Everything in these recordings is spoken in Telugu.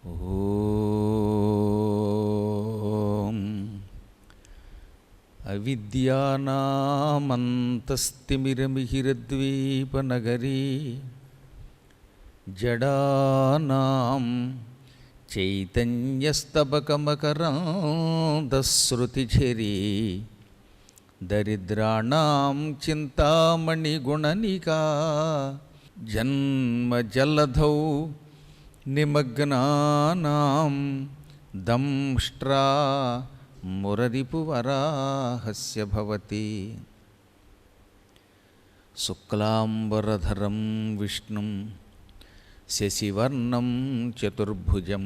ఓం అవిద్యానామంతస్తిమిరమిహిరద్వీపనగరీ జడానాం చైతన్యస్తబకమకరాంధశ్రుతిఝరీ దరిద్రాణాం చింతామణిగుణనికా జన్మజలధౌ నిమగ్నానాం దంష్ట్రా మురరిపువరాహస్య భవతి. శుక్లాంబరధరం విష్ణుం శశివర్ణం చతుర్భుజం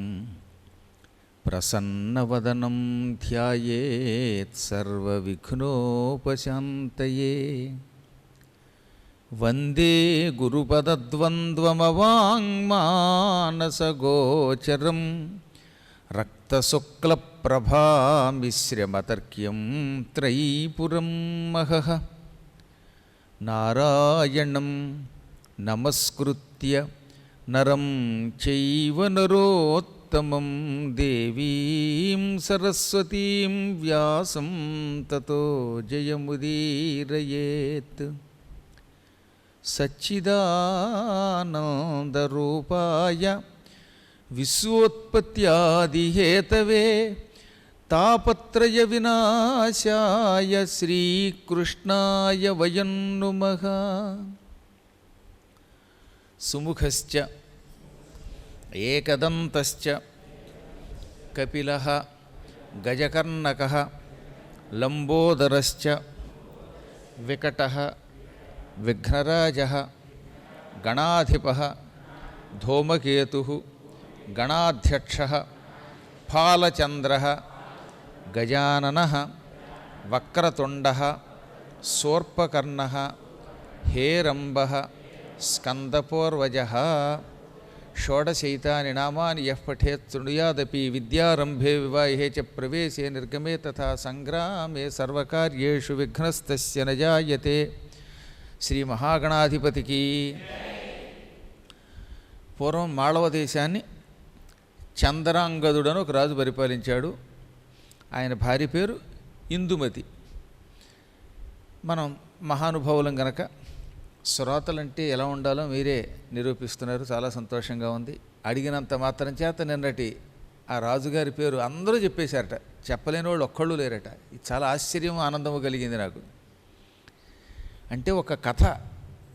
ప్రసన్నవదనం ధ్యాయేత్ సర్వవిఘ్నోపశాంతయే. వందే గురుపదద్వంద్వమవాంగ్మానసగోచరం రక్తశుక్లప్రభామిశ్రమతర్క్యం త్రైపురం మహః. నారాయణం నమస్కృత్య నరం చైవ నరోత్తమం దేవీం సరస్వతీం వ్యాసం తతో జయముదీరయేత్. సచ్చిదానందరూపాయ విశ్వోత్పత్యాదిహేతవే తాపత్రయ వినాశాయ శ్రీకృష్ణాయ వయం నుమః. సుముఖశ్చ ఏకదంతశ్చ కపిలః గజకర్ణకః లంబోదరశ్చ వికటః విఘ్నరాజః గణాధిపః ధూమకేతుః గణాధ్యక్షః ఫాలచంద్రః గజాననః వక్రతుండః శూర్పకర్ణః హేరంబః స్కందపూర్వజః. షోడశైతాని నామాని యః పఠేత్ శృణుయాదపి విద్యారంభే వివాహే చ ప్రవేశే నిర్గమే తథా సంగ్రామే సర్వకార్యేషు విఘ్నస్తస్య న జాయతే. శ్రీ మహాగణాధిపతికి. పూర్వం మాళవ దేశాన్ని చంద్రాంగదుడను ఒక రాజు పరిపాలించాడు. ఆయన భార్య పేరు ఇందుమతి. మనం మహానుభావులం గనక శ్రోతలంటే ఎలా ఉండాలో మీరే నిరూపిస్తున్నారు. చాలా సంతోషంగా ఉంది. అడిగినంత మాత్రం చేత నిన్నటి ఆ రాజుగారి పేరు అందరూ చెప్పేశారట. చెప్పలేని వాళ్ళు ఒక్కళ్ళు లేరట. ఇది చాలా ఆశ్చర్యం ఆనందము కలిగింది నాకు. అంటే ఒక కథ,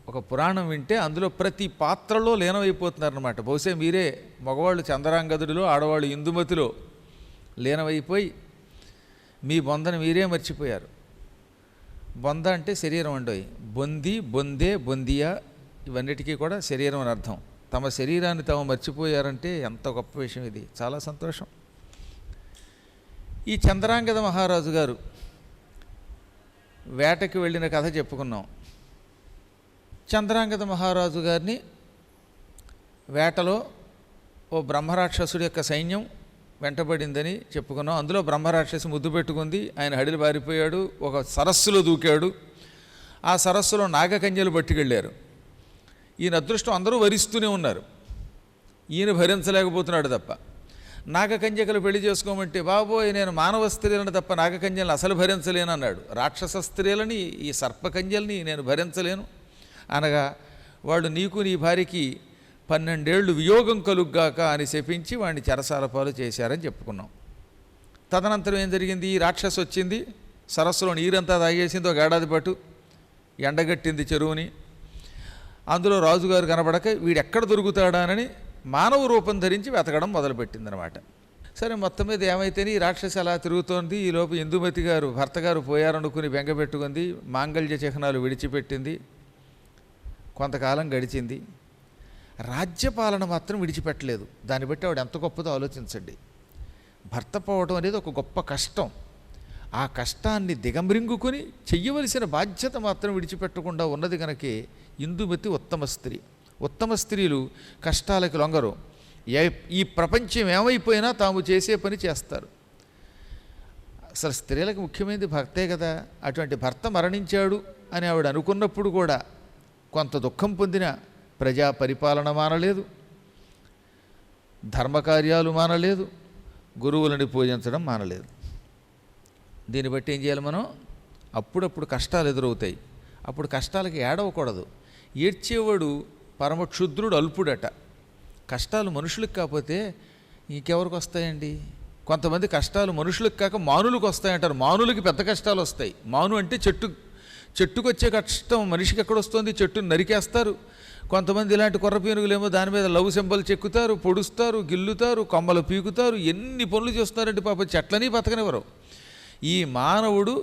ఒక పురాణం వింటే అందులో ప్రతి పాత్రలో లీనమైపోతున్నారన్నమాట. బహుశా మీరే మగవాళ్ళు చంద్రాంగదుడిలో, ఆడవాళ్ళు ఇందుమతిలో లీనమైపోయి మీ బొందని మీరే మర్చిపోయారు. బొంద అంటే శరీరం అండోయి. బొంది, బొందే, బొందియా ఇవన్నిటికీ కూడా శరీరం అని అర్థం. తమ శరీరాన్ని తాము మర్చిపోయారంటే ఎంత గొప్ప విషయం ఇది. చాలా సంతోషం. ఈ చంద్రాంగద మహారాజు గారు వేటకి వెళ్ళిన కథ చెప్పుకున్నాం. చంద్రాంగద మహారాజు గారిని వేటలో ఓ బ్రహ్మరాక్షసుడి యొక్క సైన్యం వెంటబడిందని చెప్పుకున్నాం. అందులో బ్రహ్మరాక్షసి ముద్దు పెట్టుకుంది. ఆయన హడిలు పారిపోయాడు. ఒక సరస్సులో దూకాడు. ఆ సరస్సులో నాగకన్యలు పట్టుకెళ్ళారు. ఈయన అదృష్టం అందరూ వరిస్తూనే ఉన్నారు. ఈయన భరించలేకపోతున్నాడు తప్ప. నాగకన్యకలు పెళ్లి చేసుకోమంటే బాబోయ్ నేను మానవ స్త్రీలను తప్ప నాగకన్యలను అసలు భరించలేను అన్నాడు. రాక్షస స్త్రీలని, ఈ సర్పకన్యల్ని నేను భరించలేను అనగా వాళ్ళు నీకు నీ భార్యకి 12 ఏళ్ళు వియోగం కలుగ్గాక అని శపించి వాడిని చెరసాల పాలు చేశారని చెప్పుకున్నాం. తదనంతరం ఏం జరిగింది? ఈ రాక్షసు వచ్చింది, సరస్సులో నీరంతా తాగేసింది. ఒక ఏడాది పాటు ఎండగట్టింది చెరువుని. అందులో రాజుగారు కనబడక వీడెక్కడ దొరుకుతాడానని మానవ రూపం ధరించి వెతకడం మొదలుపెట్టిందనమాట. సరే, మొత్తం మీద ఏమైతేనే ఈ రాక్షసి అలా తిరుగుతోంది. ఈలోపు ఇందుమతి గారు భర్త గారు పోయారనుకుని బెంగపెట్టుకుంది. మాంగళ్య చిహ్నాలు విడిచిపెట్టింది. కొంతకాలం గడిచింది. రాజ్యపాలన మాత్రం విడిచిపెట్టలేదు. దాన్ని బట్టి ఆవిడ ఎంత గొప్పదో ఆలోచించండి. భర్త పోవడం అనేది ఒక గొప్ప కష్టం. ఆ కష్టాన్ని దిగంబరింగుకొని చెయ్యవలసిన బాధ్యత మాత్రం విడిచిపెట్టకుండా ఉన్నది కనుకే ఇందుమతి ఉత్తమ స్త్రీ. ఉత్తమ స్త్రీలు కష్టాలకు లొంగరు. ఈ ప్రపంచం ఏమైపోయినా తాము చేసే పని చేస్తారు. అసలు స్త్రీలకు ముఖ్యమైనది భర్తే కదా. అటువంటి భర్త మరణించాడు అని ఆవిడ అనుకున్నప్పుడు కూడా కొంత దుఃఖం పొందిన ప్రజా పరిపాలన మానలేదు. ధర్మకార్యాలు మానలేదు, గురువులని పూజించడం మానలేదు. దీన్ని బట్టి ఏం చేయాలి మనం? అప్పుడప్పుడు కష్టాలు ఎదురవుతాయి, అప్పుడు కష్టాలకి ఏడవకూడదు. ఏడ్చేవాడు పరమక్షుద్రుడు, అల్పుడట. కష్టాలు మనుషులకు కాకపోతే ఇంకెవరికి వస్తాయండి? కొంతమంది కష్టాలు మనుషులకు కాక మానులకు వస్తాయంటారు. మానులకి పెద్ద కష్టాలు వస్తాయి. మాను అంటే చెట్టుకు వచ్చే కష్టం మనిషికి ఎక్కడొస్తుంది? చెట్టును నరికేస్తారు. కొంతమంది ఇలాంటి కొర్రపీనుగులేమో దాని మీద లవ్ సింబల్ చెక్కుతారు, పొడుస్తారు, గిల్లుతారు, కొమ్మలు పీకుతారు, ఎన్ని పనులు చేస్తారంటే పాపం చెట్లని బతకనివ్వరు. ఈ మానవుడు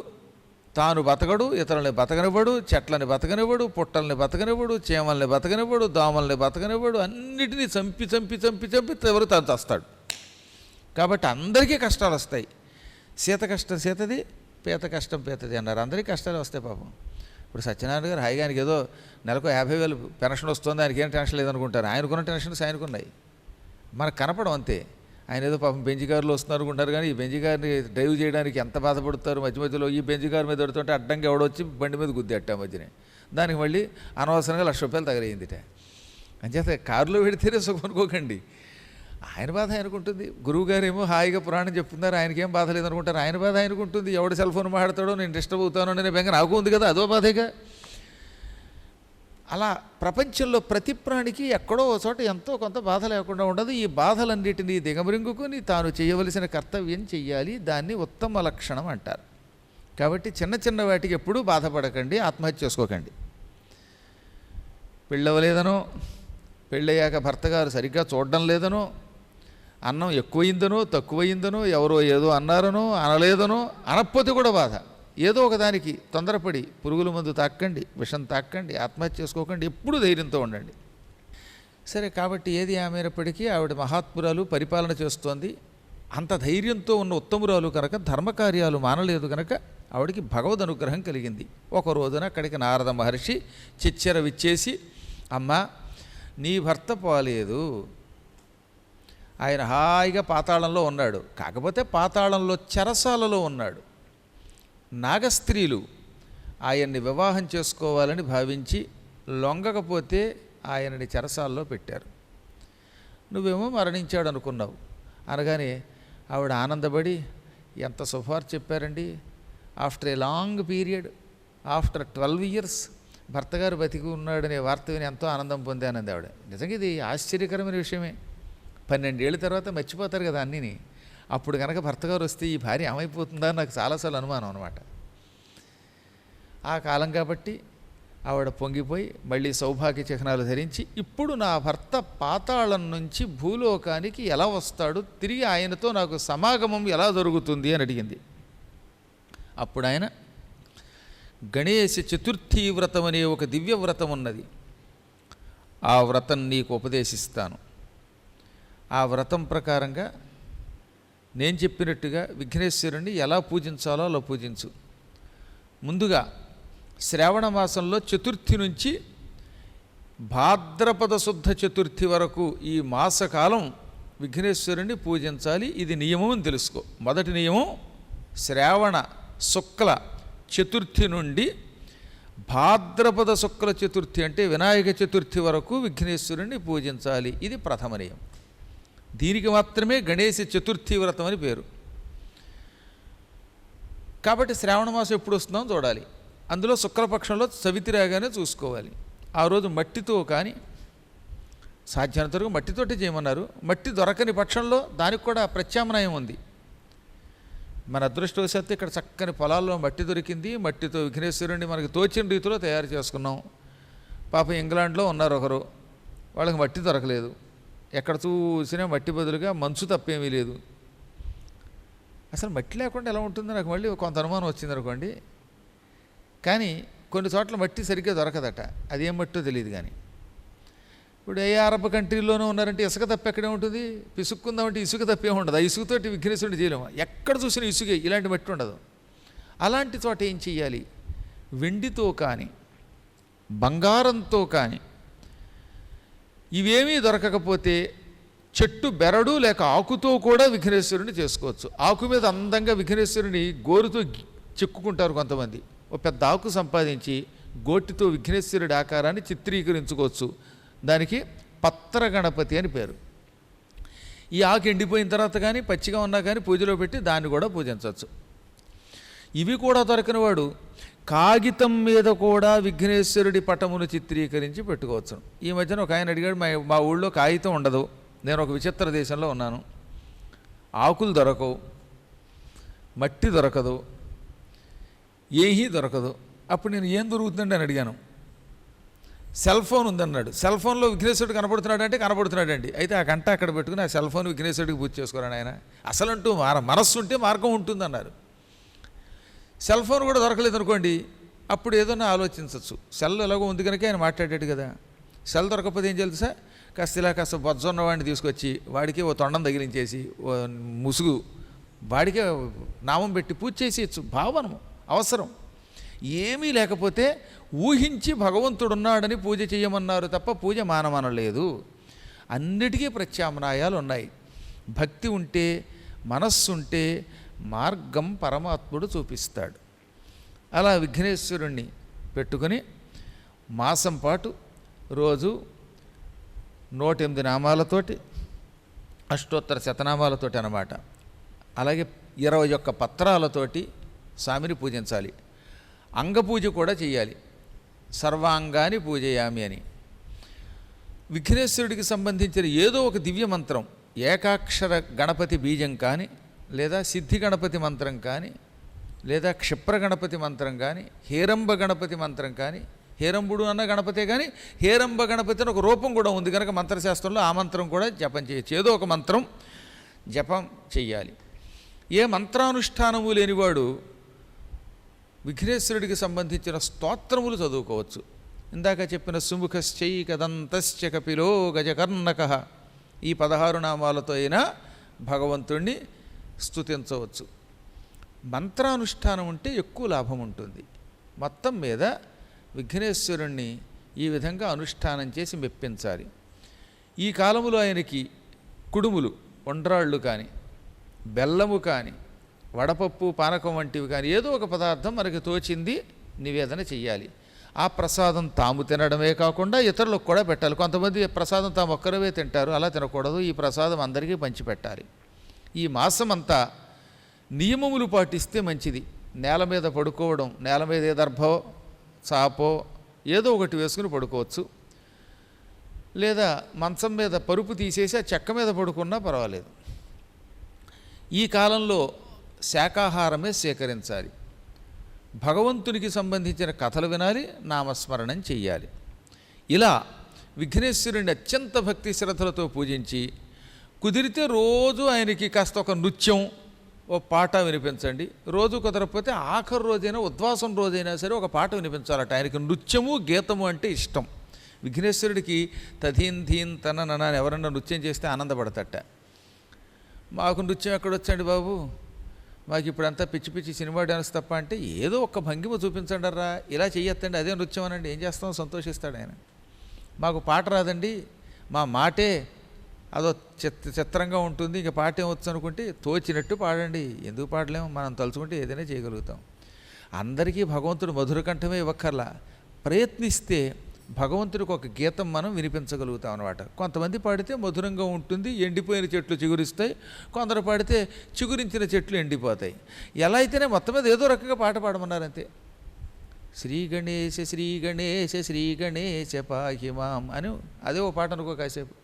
తాను బతకడు, ఇతరులని బతకనివ్వడు, చెట్లని బతకనివ్వడు, పుట్టల్ని బతకనివ్వడు, చీమల్ని బతకనివ్వడు, దోమల్ని బతకనివ్వడు, అన్నిటినీ చంపి చంపి చంపి చంపి ఎవరు తాను చస్తాడు. కాబట్టి అందరికీ కష్టాలు వస్తాయి. సీత కష్టం సీతది, పీత కష్టం పీతది అన్నారు. అందరికీ కష్టాలు వస్తాయి పాపం. ఇప్పుడు సత్యనారాయణ గారు హాయిగా ఆయనకి ఏదో నెలకు 50,000 పెన్షన్ వస్తుంది, ఆయనకి ఏం టెన్షన్ లేదనుకుంటారు. ఆయనకున్న టెన్షన్స్ ఆయనకున్నాయి, మనకు కనపడం అంతే. ఆయన ఏదో పాపం బెంజి కారులో వస్తున్నారు అనుకుంటారు, కానీ ఈ బెంజి కారుని డ్రైవ్ చేయడానికి ఎంత బాధపడతారు. మధ్య మధ్యలో ఈ బెంజి కారు మీద పెడుతుంటే అడ్డంగా ఎవడొచ్చి బండి మీద గుద్దేట మధ్యనే. దానికి మళ్ళీ అనవసరంగా ₹1,00,000 తగలయ్యిందిట. అంచేత కారులో పెడితేనే సుఖం అనుకోకండి. ఆయన బాధ ఆయనకుంటుంది. గురువుగారు ఏమో హాయిగా పురాణం చెప్తున్నారు, ఆయనకేం బాధ లేదనుకుంటారు. ఆయన బాధ ఆయనకుంటుంది. ఎవడు సెల్ ఫోన్ మాట్లాడతాడో, నేను డిస్టర్బ్ అవుతానో అనే బెంగ నాకు ఉంది కదా, అదో బాధేగా. అలా ప్రపంచంలో ప్రతి ప్రాణికి ఎక్కడో ఒక చోట ఎంతో కొంత బాధ లేకుండా ఉండదు. ఈ బాధలన్నిటినీ దిగమరింగుకొని తాను చేయవలసిన కర్తవ్యం చెయ్యాలి. దాన్ని ఉత్తమ లక్షణం అంటారు. కాబట్టి చిన్న చిన్న వాటికి ఎప్పుడూ బాధపడకండి, ఆత్మహత్య చేసుకోకండి. పెళ్ళవలేదనో, పెళ్ళయ్యాక భర్త గారు సరిగ్గా చూడడం లేదనో, అన్నం ఎక్కువయిందనో తక్కువయిందనో, ఎవరో ఏదో అన్నారనో అనలేదనో, అనకపోతే కూడా బాధ. ఏదో ఒకదానికి తొందరపడి పురుగుల మందు తాక్కండి, విషం తాక్కండి, ఆత్మహత్య చేసుకోకండి. ఎప్పుడూ ధైర్యంతో ఉండండి. సరే, కాబట్టి ఏది ఆమెనప్పటికీ ఆవిడ మహాత్మురాలు, పరిపాలన చేస్తోంది. అంత ధైర్యంతో ఉన్న ఉత్తమురాలు కనుక ధర్మకార్యాలు మానలేదు కనుక ఆవిడికి భగవద్ అనుగ్రహం కలిగింది. ఒక రోజున అక్కడికి నారద మహర్షి చిచ్చెర విచ్చేసి, అమ్మా, నీ భర్త పోలేదు, ఆయన హాయిగా పాతాళంలో ఉన్నాడు. కాకపోతే పాతాళంలో చెరసాలలో ఉన్నాడు. నాగస్త్రీలు ఆయన్ని వివాహం చేసుకోవాలని భావించి లొంగకపోతే ఆయనని చెరసాల్లో పెట్టారు. నువ్వేమో మరణించాడు అనుకున్నావు అనగానే ఆవిడ ఆనందపడి, ఎంత శుభార్త చెప్పారండి, after a long period, after 12 years భర్తగారు బతికి ఉన్నాడనే వార్త విని ఎంతో ఆనందం పొందానంది ఆవిడ. నిజంగా ఇది ఆశ్చర్యకరమైన విషయమే. 12 ఏళ్ళ తర్వాత మర్చిపోతారు కదా అన్నీని. అప్పుడు కనుక భర్తగారు వస్తే ఈ భార్య ఏమైపోతుందా నాకు చాలాసార్లు అనుమానం అనమాట. ఆ కాలం కాబట్టి ఆవిడ పొంగిపోయి మళ్ళీ సౌభాగ్య చిహ్నాలు ధరించి, ఇప్పుడు నా భర్త పాతాళం నుంచి భూలోకానికి ఎలా వస్తాడు, తిరిగి ఆయనతో నాకు సమాగమం ఎలా జరుగుతుంది అని అడిగింది. అప్పుడు ఆయన, గణేశ చతుర్థీ వ్రతం అనే ఒక దివ్య వ్రతం ఉన్నది, ఆ వ్రతం నీకు ఉపదేశిస్తాను. ఆ వ్రతం ప్రకారంగా నేను చెప్పినట్టుగా విఘ్నేశ్వరుణ్ణి ఎలా పూజించాలో అలా పూజించు. ముందుగా శ్రావణ మాసంలో చతుర్థి నుంచి భాద్రపద శుద్ధ చతుర్థి వరకు ఈ మాసకాలం విఘ్నేశ్వరుణ్ణి పూజించాలి. ఇది నియమం అని తెలుసుకో. మొదటి నియమం, శ్రావణ శుక్ల చతుర్థి నుండి భాద్రపద శుక్ల చతుర్థి అంటే వినాయక చతుర్థి వరకు విఘ్నేశ్వరుణ్ణి పూజించాలి. ఇది ప్రథమ నియమం. దీనికి మాత్రమే గణేశ చతుర్థి వ్రతం అని పేరు. కాబట్టి శ్రావణ మాసం ఎప్పుడు వస్తుందో చూడాలి. అందులో శుక్లపక్షంలో చవితి రాగానే చూసుకోవాలి. ఆ రోజు మట్టితో కానీ, సాధ్యమైనంత వరకు మట్టితోటి చేయమన్నారు. మట్టి దొరకని పక్షంలో దానికి కూడా ప్రత్యామ్నాయం ఉంది. మన అదృష్టవశాత్తు ఇక్కడ చక్కని పొలాల్లో మట్టి దొరికింది. మట్టితో విఘ్నేశ్వరుణ్ణి మనకి తోచిన రీతిలో తయారు చేసుకున్నాం. పాపం ఇంగ్లాండ్లో ఉన్నారు ఒకరు, వాళ్ళకి మట్టి దొరకలేదు. ఎక్కడ చూసినా మట్టి బదులుగా మంచు తప్పేమీ లేదు. అసలు మట్టి లేకుండా ఎలా ఉంటుందో నాకు మళ్ళీ కొంత అనుమానం వచ్చింది అనుకోండి. కానీ కొన్ని చోట్ల మట్టి సరిగ్గా దొరకదట, అదేం మట్టో తెలియదు. కానీ ఇప్పుడు ఏ అరబ్ కంట్రీలోనూ ఉన్నారంటే ఇసుక తప్ప ఎక్కడే ఉంటుంది, పిసుక్కుందామంటే ఇసుక తప్పే ఉండదు. ఆ ఇసుకతోటి విఘ్నేశ్వరుడు చేయలేము. ఎక్కడ చూసినా ఇసుకే, ఇలాంటి మట్టి ఉండదు. అలాంటి చోట ఏం చెయ్యాలి, వెండితో కానీ బంగారంతో కానీ ఇవేమీ దొరకకపోతే చెట్టు బెరడు లేక ఆకుతో కూడా విఘ్నేశ్వరుని చేసుకోవచ్చు. ఆకు మీద అందంగా విఘ్నేశ్వరుని గోరుతో చెక్కుకుంటారు కొంతమంది. ఒక పెద్ద ఆకు సంపాదించి గోటితో విఘ్నేశ్వరుడి ఆకారాన్ని చిత్రీకరించుకోవచ్చు. దానికి పత్ర గణపతి అని పేరు. ఈ ఆకు ఎండిపోయిన తర్వాత కానీ పచ్చిగా ఉన్నా కానీ పూజలో పెట్టి దాన్ని కూడా పూజించవచ్చు. ఇవి కూడా దొరకని వాడు కాగితం మీద కూడా విఘ్నేశ్వరుడి పటమును చిత్రీకరించి పెట్టుకోవచ్చు. ఈ మధ్యన ఒక ఆయన అడిగాడు, మా ఊళ్ళో కాగితం ఉండదు, నేను ఒక విచిత్ర దేశంలో ఉన్నాను, ఆకులు దొరకవు, మట్టి దొరకదు, ఏమీ దొరకదు, అప్పుడు నేను ఏం దొరుకుతుందండి అని అడిగాను. Cell phone ఉందన్నాడు. సెల్ ఫోన్లో విఘ్నేశ్వరుడు కనపడుతున్నాడంటే కనపడుతున్నాడండి. అయితే ఆ గంట అక్కడ పెట్టుకుని ఆ సెల్ ఫోన్ విఘ్నేశ్వరుడికి పూజ చేసుకోరాడు ఆయన. అసలంటూ మనస్సు ఉంటే మార్గం ఉంటుందన్నారు. సెల్ ఫోన్ కూడా దొరకలేదు అనుకోండి, అప్పుడు ఏదన్నా ఆలోచించవచ్చు. సెల్ ఎలాగో ఉంది కనుక ఆయన మాట్లాడాడు కదా. సెల్ దొరకకపోతే ఏం తెలుసా, కాస్త బొజ్జ ఉన్నవాడిని తీసుకొచ్చి వాడికి ఓ తొండం తగిలించేసి ఓ ముసుగు వాడికే నామం పెట్టి పూజ చేసేయచ్చు. భావనము అవసరం. ఏమీ లేకపోతే ఊహించి భగవంతుడున్నాడని పూజ చేయమన్నారు తప్ప పూజ మానమనలేదు. అన్నిటికీ ప్రత్యామ్నాయాలు ఉన్నాయి. భక్తి ఉంటే, మనస్సుంటే మార్గం పరమాత్ముడు చూపిస్తాడు. అలా విఘ్నేశ్వరుణ్ణి పెట్టుకుని మాసం పాటు రోజు 108 నామాలతోటి, అష్టోత్తర శతనామాలతోటి అన్నమాట, అలాగే 21 పత్రాలతోటి స్వామిని పూజించాలి. అంగపూజ కూడా చేయాలి. సర్వాంగాన్ని పూజయామి అని. విఘ్నేశ్వరుడికి సంబంధించిన ఏదో ఒక దివ్య మంత్రం, ఏకాక్షర గణపతి బీజం కానీ, లేదా సిద్ధి గణపతి మంత్రం కానీ, లేదా క్షిప్ర గణపతి మంత్రం కానీ, హేరంబ గణపతి మంత్రం కానీ, హేరంబుడు అన్న గణపతే కానీ హేరంబ గణపతి అని ఒక రూపం కూడా ఉంది కనుక మంత్రశాస్త్రంలో ఆ మంత్రం కూడా జపం చేయొచ్చు. ఏదో ఒక మంత్రం జపం చెయ్యాలి. ఏ మంత్రానుష్ఠానము లేనివాడు విఘ్నేశ్వరుడికి సంబంధించిన స్తోత్రములు చదువుకోవచ్చు. ఇందాక చెప్పిన సుముఖశ్చైకదంతశ్చ కపిలో గజకర్ణక, ఈ 16 నామాలతో అయినా భగవంతుణ్ణి స్తుతించవచ్చు. మంత్రానుష్ఠానం ఉంటే ఎక్కువ లాభం ఉంటుంది. మొత్తం మీద విఘ్నేశ్వరుణ్ణి ఈ విధంగా అనుష్ఠానం చేసి మెప్పించాలి. ఈ కాలములో ఆయనకి కుడుములు, వండ్రాళ్ళు కానీ, బెల్లము కానీ, వడపప్పు, పానకం వంటివి కానీ ఏదో ఒక పదార్థం మనకి తోచింది నివేదన చెయ్యాలి. ఆ ప్రసాదం తాము తినడమే కాకుండా ఇతరులకు కూడా పెట్టాలి. కొంతమంది ప్రసాదం తాము ఒక్కరవే తింటారు, అలా తినకూడదు. ఈ ప్రసాదం అందరికీ పంచిపెట్టాలి. ఈ మాసం అంతా నియమములు పాటిస్తే మంచిది. నేల మీద పడుకోవడం, నేల మీద ఏ దర్భో చాపో ఏదో ఒకటి వేసుకుని పడుకోవచ్చు. లేదా మంచం మీద పరుపు తీసేసి ఆ చెక్క మీద పడుకున్నా పర్వాలేదు. ఈ కాలంలో శాకాహారమే స్వీకరించాలి. భగవంతునికి సంబంధించిన కథలు వినాలి, నామస్మరణం చెయ్యాలి. ఇలా విఘ్నేశ్వరుని అత్యంత భక్తి శ్రద్ధలతో పూజించి, కుదిరితే రోజు ఆయనకి కాస్త ఒక నృత్యం, ఓ పాట వినిపించండి. రోజు కుదరకపోతే ఆఖరు రోజైనా, ఉద్వాసం రోజైనా సరే ఒక పాట వినిపించాలట. ఆయనకి నృత్యము గీతము అంటే ఇష్టం. విఘ్నేశ్వరుడికి తధీన్ ధీన్ తనన ఎవరన్నా నృత్యం చేస్తే ఆనందపడతట. మాకు నృత్యం ఎక్కడొచ్చండి బాబు, మాకు ఇప్పుడంతా పిచ్చి పిచ్చి సినిమా డ్యాన్స్ తప్ప అంటే ఏదో ఒక్క భంగిమ చూపించండి రా, ఇలా చెయ్యొద్దండి, అదే నృత్యం అనండి, ఏం చేస్తాం, సంతోషిస్తాడు ఆయన. మాకు పాట రాదండి, మా మాటే అదో చిత్రంగా ఉంటుంది, ఇక పాట ఏమొచ్చు అనుకుంటే తోచినట్టు పాడండి. ఎందుకు పాడలేము, మనం తలుచుకుంటే ఏదైనా చేయగలుగుతాం. అందరికీ భగవంతుడు మధుర కంఠమే ఇవ్వక్కర్లా, ప్రయత్నిస్తే భగవంతుడికి ఒక గీతం మనం వినిపించగలుగుతాం అన్నమాట. కొంతమంది పాడితే మధురంగా ఉంటుంది, ఎండిపోయిన చెట్లు చిగురిస్తాయి. కొందరు పాడితే చిగురించిన చెట్లు ఎండిపోతాయి. ఎలా అయితేనే మొత్తం మీద ఏదో రకంగా పాట పాడమన్నారంతే. శ్రీ గణేశ శ్రీ గణేశ శ్రీ గణేశ పాహిమాం అని అదే ఓ పాట అనుకో. కాసేపు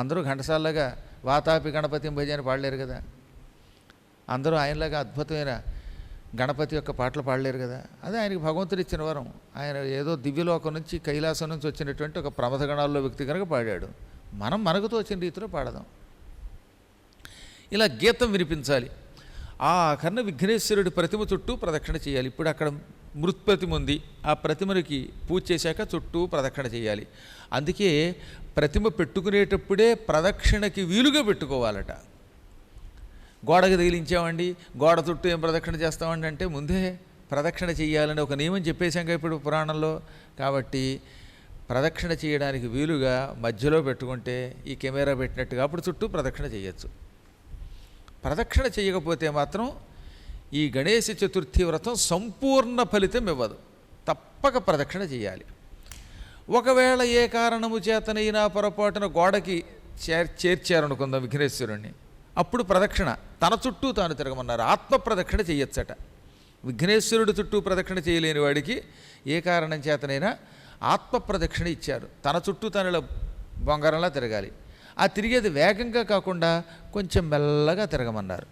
అందరూ ఘంటసాలలాగా వాతాపి గణపతి భజ అని పాడలేరు కదా. అందరూ ఆయనలాగా అద్భుతమైన గణపతి యొక్క పాటలు పాడలేరు కదా. అదే ఆయనకి భగవంతుడు ఇచ్చిన వరం. ఆయన ఏదో దివ్యలోకం నుంచి, కైలాసం నుంచి వచ్చినటువంటి ఒక ప్రమథ గణాల్లో వ్యక్తి కనుక పాడాడు. మనం మనకుతో వచ్చిన రీతిలో పాడదాం. ఇలా గీతం వినిపించాలి. ఆ కన్న విఘ్నేశ్వరుడి ప్రతిమ చుట్టూ ప్రదక్షిణ చేయాలి. ఇప్పుడు అక్కడ మృత్ప్రతిమ ఉంది, ఆ ప్రతిమకి పూజ చేశాక చుట్టూ ప్రదక్షిణ చేయాలి. అందుకే ప్రతిమ పెట్టుకునేటప్పుడే ప్రదక్షిణకి వీలుగా పెట్టుకోవాలట. గోడకు తగిలించామండి, గోడ చుట్టూ ఏం ప్రదక్షిణ చేస్తామండి అంటే ముందే ప్రదక్షిణ చేయాలని ఒక నియమం చెప్పేశాక ఇప్పుడు పురాణంలో. కాబట్టి ప్రదక్షిణ చేయడానికి వీలుగా మధ్యలో పెట్టుకుంటే ఈ కెమెరా పెట్టినట్టుగా అప్పుడు చుట్టూ ప్రదక్షిణ చేయొచ్చు. ప్రదక్షిణ చేయకపోతే మాత్రం ఈ గణేశ చతుర్థి వ్రతం సంపూర్ణ ఫలితం ఇవ్వదు. తప్పక ప్రదక్షిణ చేయాలి. ఒకవేళ ఏ కారణము చేతనైనా పొరపాటున గోడకి చేర్చారనుకుందాం విఘ్నేశ్వరుణ్ణి. అప్పుడు ప్రదక్షిణ తన చుట్టూ తాను తిరగమన్నారు. ఆత్మ ప్రదక్షిణ చెయ్యొచ్చట. విఘ్నేశ్వరుడు చుట్టూ ప్రదక్షిణ చేయలేని వాడికి ఏ కారణం చేతనైనా ఆత్మ ప్రదక్షిణ ఇచ్చారు. తన చుట్టూ తను ఇలా బొంగరంలా తిరగాలి. ఆ తిరిగేది వేగంగా కాకుండా కొంచెం మెల్లగా తిరగమన్నారు.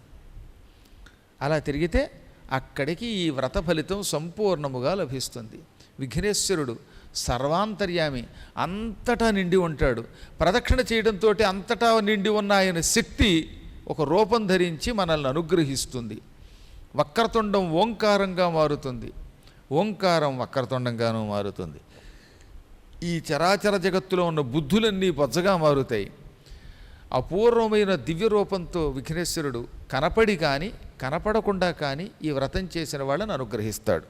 అలా తిరిగితే అక్కడికి ఈ వ్రత ఫలితం సంపూర్ణముగా లభిస్తుంది. విఘ్నేశ్వరుడు సర్వాంతర్యామి, అంతటా నిండి ఉంటాడు. ప్రదక్షిణ చేయడంతో అంతటా నిండి ఉన్న ఆయన శక్తి ఒక రూపం ధరించి మనల్ని అనుగ్రహిస్తుంది. వక్రతుండం ఓంకారంగా మారుతుంది, ఓంకారం వక్రతుండంగానూ మారుతుంది. ఈ చరాచర జగత్తులో ఉన్న బుద్ధులన్నీ బొజ్జగా మారుతాయి. అపూర్వమైన దివ్య రూపంతో విఘ్నేశ్వరుడు కనపడి కానీ కనపడకుండా కానీ ఈ వ్రతం చేసిన వాళ్ళని అనుగ్రహిస్తాడు.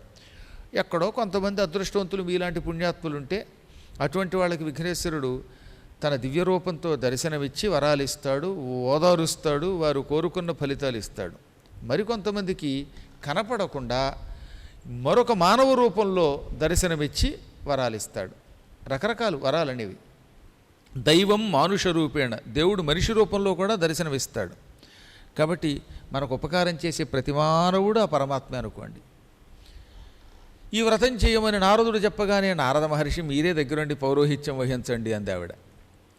ఎక్కడో కొంతమంది అదృష్టవంతులు మీలాంటి పుణ్యాత్ములు ఉంటే అటువంటి వాళ్ళకి విఘ్నేశ్వరుడు తన దివ్య రూపంతో దర్శనమిచ్చి వరాలిస్తాడు, ఓదారుస్తాడు, వారు కోరుకున్న ఫలితాలు ఇస్తాడు. మరికొంతమందికి కనపడకుండా మరొక మానవ రూపంలో దర్శనమిచ్చి వరాలిస్తాడు. రకరకాలు వరాలనేవి. దైవం మానుష రూపేణ, దేవుడు మనిషి రూపంలో కూడా దర్శనమిస్తాడు. కాబట్టి మనకు ఉపకారం చేసే ప్రతి మానవుడు ఆ పరమాత్మ అనుకోండి. ఈ వ్రతం చేయమని నారదుడు చెప్పగానే నారద మహర్షి మీరే దగ్గరుండి పౌరోహిత్యం వహించండి అంది ఆవిడ.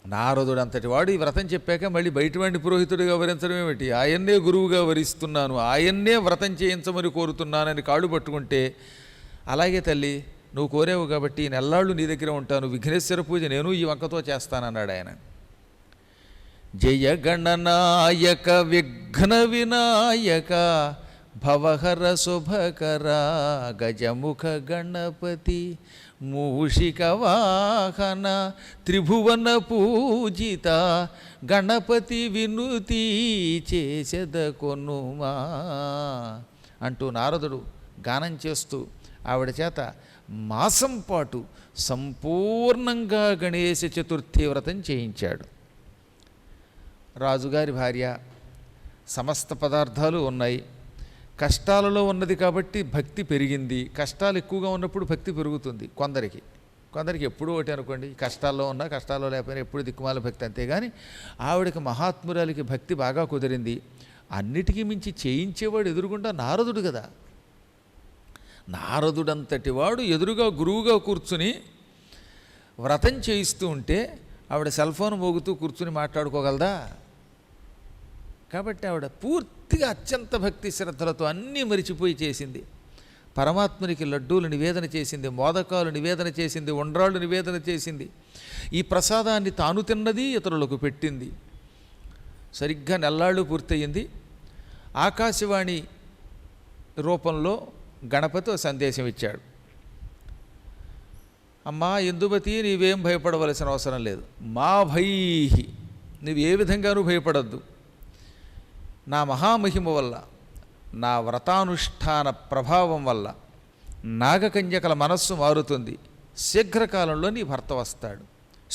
నారదుడు అంతటి వాడు ఈ వ్రతం చెప్పాక మళ్ళీ బయటవాడిని పురోహితుడిగా వరించడం ఏమిటి? ఆయన్నే గురువుగా వరిస్తున్నాను, ఆయన్నే వ్రతం చేయించమని కోరుతున్నానని కాళ్ళు పట్టుకుంటే, అలాగే తల్లి నువ్వు కోరేవు కాబట్టి నెల్లాళ్ళు నీ దగ్గర ఉంటాను, విఘ్నేశ్వర పూజ నేను ఈ వంకతో చేస్తానన్నాడు ఆయన. జయ గణనాయక విఘ్న వినాయక భవహర శుభకర గజముఖ గణపతి మూషిక వాహన త్రిభువన పూజిత గణపతి వినుతి చేసెద కొనుమా అంటూ నారదుడు గానం చేస్తూ ఆవిడ చేత మాసం పాటు సంపూర్ణంగా గణేశ చతుర్థి వ్రతం చేయించాడు. రాజుగారి భార్య, సమస్త పదార్థాలు ఉన్నాయి, కష్టాలలో ఉన్నది కాబట్టి భక్తి పెరిగింది. కష్టాలు ఎక్కువగా ఉన్నప్పుడు భక్తి పెరుగుతుంది. కొందరికి ఎప్పుడూ ఒకటి అనుకోండి, కష్టాల్లో ఉన్నా కష్టాల్లో లేకపోయినా ఎప్పుడు దిక్కుమాల భక్తి. అంతేగాని ఆవిడకి మహాత్మురాలికి భక్తి బాగా కుదిరింది. అన్నిటికీ మించి చేయించేవాడు ఎదురుగుండా నారదుడు కదా. నారదుడంతటి వాడు ఎదురుగా గురువుగా కూర్చుని వ్రతం చేయిస్తూ ఉంటే ఆవిడ సెల్ ఫోన్ మోగుతూ కూర్చుని మాట్లాడుకోగలదా? కాబట్టి ఆవిడ పూర్తిగా అత్యంత భక్తి శ్రద్ధలతో అన్నీ మరిచిపోయి చేసింది. పరమాత్మునికి లడ్డూలు నివేదన చేసింది, మోదకాలు నివేదన చేసింది, ఉండ్రాళ్ళు నివేదన చేసింది. ఈ ప్రసాదాన్ని తాను తిన్నది, ఇతరులకు పెట్టింది. సరిగ్గా నెల్లాళ్ళు పూర్తయింది. ఆకాశవాణి రూపంలో గణపతి సందేశం ఇచ్చాడు. అమ్మా ఇందుమతి, నీవేం భయపడవలసిన అవసరం లేదు. మా భైహి, నువ్వు ఏ విధంగానూ భయపడద్దు. నా మహామహిమ వల్ల, నా వ్రతానుష్ఠాన ప్రభావం వల్ల నాగకన్యకల మనస్సు మారుతుంది. శీఘ్రకాలంలో నీ భర్త వస్తాడు,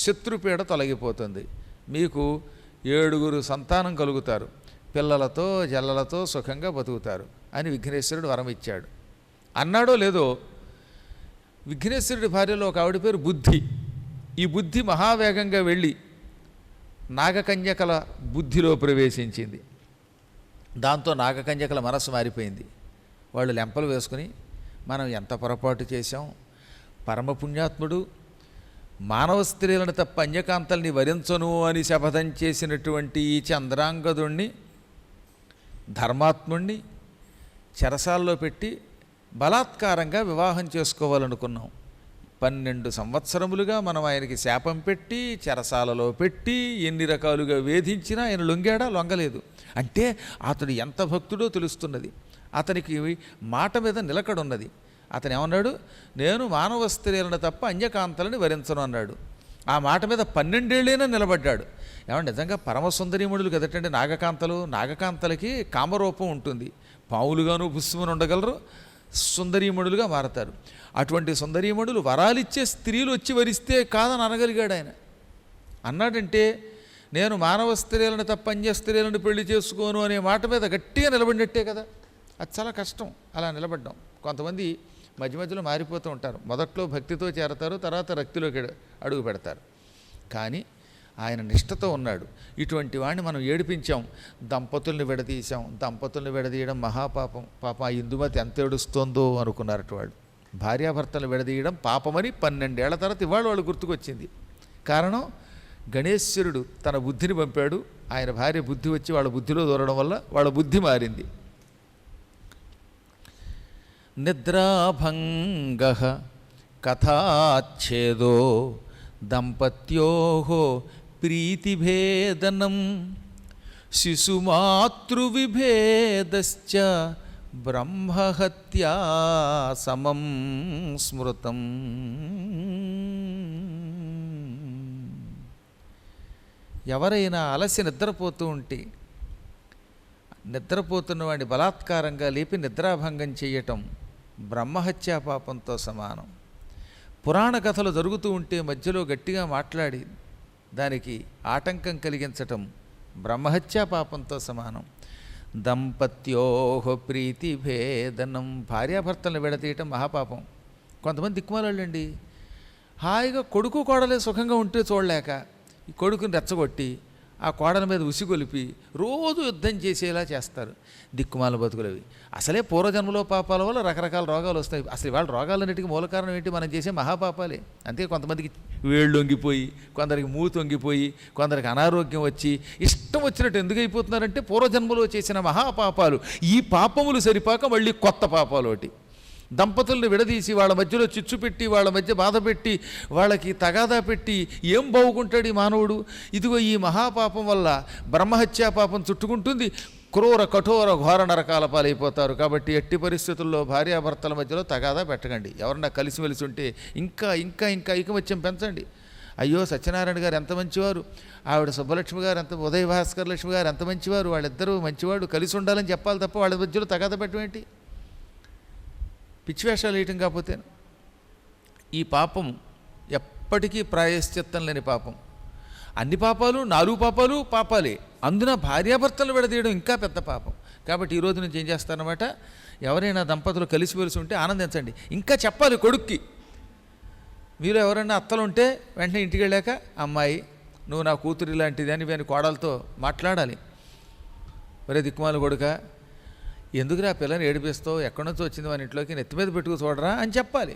శత్రుపీడ తొలగిపోతుంది, మీకు 7 సంతానం కలుగుతారు, పిల్లలతో జల్లలతో సుఖంగా బతుకుతారు అని విఘ్నేశ్వరుడు వరం ఇచ్చాడు. అన్నాడో లేదో, విఘ్నేశ్వరుడి భార్యలో ఒక ఆవిడ పేరు బుద్ధి. ఈ బుద్ధి మహావేగంగా వెళ్ళి నాగకన్యకల బుద్ధిలో ప్రవేశించింది. దాంతో నాగకన్యకల మనస్సు మారిపోయింది. వాళ్ళు లెంపలు వేసుకుని మనం ఎంత పొరపాటు చేశాం, పరమపుణ్యాత్ముడు మానవ స్త్రీలను తప్ప అన్యకాంతల్ని వరించను అని శపథం చేసినటువంటి ఈ చంద్రాంగదుణ్ణి, ధర్మాత్ముణ్ణి చెరసాల్లో పెట్టి బలాత్కారంగా వివాహం చేసుకోవాలనుకున్నాం. 12 సంవత్సరములుగా మనం ఆయనకి శాపం పెట్టి చెరసాలలో పెట్టి ఎన్ని రకాలుగా వేధించినా ఆయన లొంగాడా? లొంగలేదు. అంటే అతడు ఎంత భక్తుడో తెలుస్తున్నది. అతనికి మాట మీద నిలకడున్నది. అతను ఏమన్నాడు? నేను మానవ స్త్రీలను తప్ప అన్యకాంతలని వరించను అన్నాడు. ఆ మాట మీద 12 ఏళ్ళైనా నిలబడ్డాడు. ఏమన్నా నిజంగా పరమసుందరీమణులు కదటండి నాగకాంతలు. నాగకాంతలకి కామరూపం ఉంటుంది, పావులుగాను బుస్సుమని ఉండగలరు, సుందరీమణులుగా మారతారు. అటువంటి సుందరీమణులు వరాలిచ్చే స్త్రీలు వచ్చి వరిస్తే కాదని అనగలిగాడు ఆయన. అన్నాడంటే నేను మానవ స్త్రీలను తప్ప అన్య స్త్రీలను పెళ్లి చేసుకోను అనే మాట మీద గట్టిగా నిలబడినట్టే కదా. అది చాలా కష్టం అలా నిలబడ్డాం. కొంతమంది మధ్య మధ్యలో మారిపోతూ ఉంటారు. మొదట్లో భక్తితో చేరతారు, తర్వాత రక్తిలోకి అడుగు పెడతారు. కానీ ఆయన నిష్ఠతో ఉన్నాడు. ఇటువంటి వాడిని మనం ఏడిపించాం, దంపతుల్ని విడదీశాం. దంపతుల్ని విడదీయడం మహాపాపం. పాపం ఆ ఇందుమతి ఎంత ఏడుస్తోందో అనుకున్నారట వాళ్ళు. భార్యాభర్తలు విడదీయడం పాపమని 12 ఏళ్ల తర్వాత ఇవాళ వాళ్ళు గుర్తుకొచ్చింది. కారణం, గణేశ్వరుడు తన బుద్ధిని పంపాడు. ఆయన భార్య బుద్ధి వచ్చి వాళ్ళ బుద్ధిలో దూరడం వల్ల వాళ్ళ బుద్ధి మారింది. నిద్రాభంగ కథాచ్ఛేదో దంపత్యోః ప్రీతిభేదనం శిశుమాతృవిభేదశ్చ బ్రహ్మహత్యా సమం స్మృతం. ఎవరైనా అలసి నిద్రపోతూ ఉంటే నిద్రపోతున్న వాడిని బలాత్కారంగా లేపి నిద్రాభంగం చేయటం బ్రహ్మహత్యా పాపంతో సమానం. పురాణ కథలు జరుగుతూ ఉంటే మధ్యలో గట్టిగా మాట్లాడి దానికి ఆటంకం కలిగించటం బ్రహ్మహత్యా పాపంతో సమానం. దంపత్యోః ప్రీతిభేదనం, భార్యాభర్తలను విడతీయటం మహాపాపం. కొంతమంది దిక్కుమాలండి, హాయిగా కొడుకు కోడలే సుఖంగా ఉంటే చూడలేక ఈ కొడుకుని రెచ్చగొట్టి ఆ కోడల మీద ఉసిగొలిపి రోజు యుద్ధం చేసేలా చేస్తారు. దిక్కుమాల బతుకులవి. అసలే పూర్వజన్మలో పాపాల వల్ల రకరకాల రోగాలు వస్తాయి. అసలు ఇవాళ రోగాలన్నిటికీ మూల కారణం ఏంటి? మనం చేసే మహాపాపాలే. అంతే, కొంతమందికి వేళ్ళు వంగిపోయి, కొందరికి మూతి వంగిపోయి, కొందరికి అనారోగ్యం వచ్చి ఇష్టం వచ్చినట్టు ఎందుకు అయిపోతున్నారంటే పూర్వజన్మలో చేసిన మహాపాపాలు. ఈ పాపములు సరిపాక మళ్ళీ కొత్త పాపాలు ఒకటి. దంపతుల్ని విడదీసి వాళ్ళ మధ్యలో చిచ్చు పెట్టి, వాళ్ళ మధ్య బాధ పెట్టి, వాళ్ళకి తగాదా పెట్టి ఏం బాగుకుంటాడు ఈ మానవుడు? ఇదిగో ఈ మహాపాపం వల్ల బ్రహ్మహత్యా పాపం చుట్టుకుంటుంది. క్రూర కఠోర ఘోర నరకాల పాలైపోతారు. కాబట్టి ఎట్టి పరిస్థితుల్లో భార్యాభర్తల మధ్యలో తగాదా పెట్టకండి. ఎవరన్నా కలిసిమెలిసి ఉంటే ఇంకా ఇంకా ఇంకా ఐకమత్యం పెంచండి. అయ్యో సత్యనారాయణ గారు ఎంత మంచివారు, ఆవిడ సుబ్బలక్ష్మి గారు ఎంత, ఉదయ భాస్కర్ లక్ష్మి గారు ఎంత మంచివారు, వాళ్ళిద్దరూ మంచివాడు, కలిసి ఉండాలని చెప్పాలి తప్ప వాళ్ళ మధ్యలో తగాదా పెట్టమేంటి? పిచ్చివేషాలు వేయటం. కాకపోతే ఈ పాపం ఎప్పటికీ ప్రాయశ్చిత్తం లేని పాపం. అన్ని పాపాలు, 4 పాపాలు పాపాలే. అందున భార్యాభర్తలు విడదీయడం ఇంకా పెద్ద పాపం. కాబట్టి ఈరోజు నుంచి ఏం చేస్తారన్నమాట, ఎవరైనా దంపతులు కలిసిమెలిసి ఉంటే ఆనందించండి. ఇంకా చెప్పాలి కొడుక్కి. మీరు ఎవరైనా అత్తలు ఉంటే వెంటనే ఇంటికి వెళ్ళాక, అమ్మాయి నువ్వు నా కూతురు ఇలాంటిది అని వీని కోడలతో మాట్లాడాలి. ఒరే దిక్కుమాల కొడుక, ఎందుకు ఆ పిల్లని ఏడిపిస్తావు, ఎక్కడి నుంచో వచ్చింది మన ఇంట్లోకి, నెత్తి మీద పెట్టుకు చూడరా అని చెప్పాలి.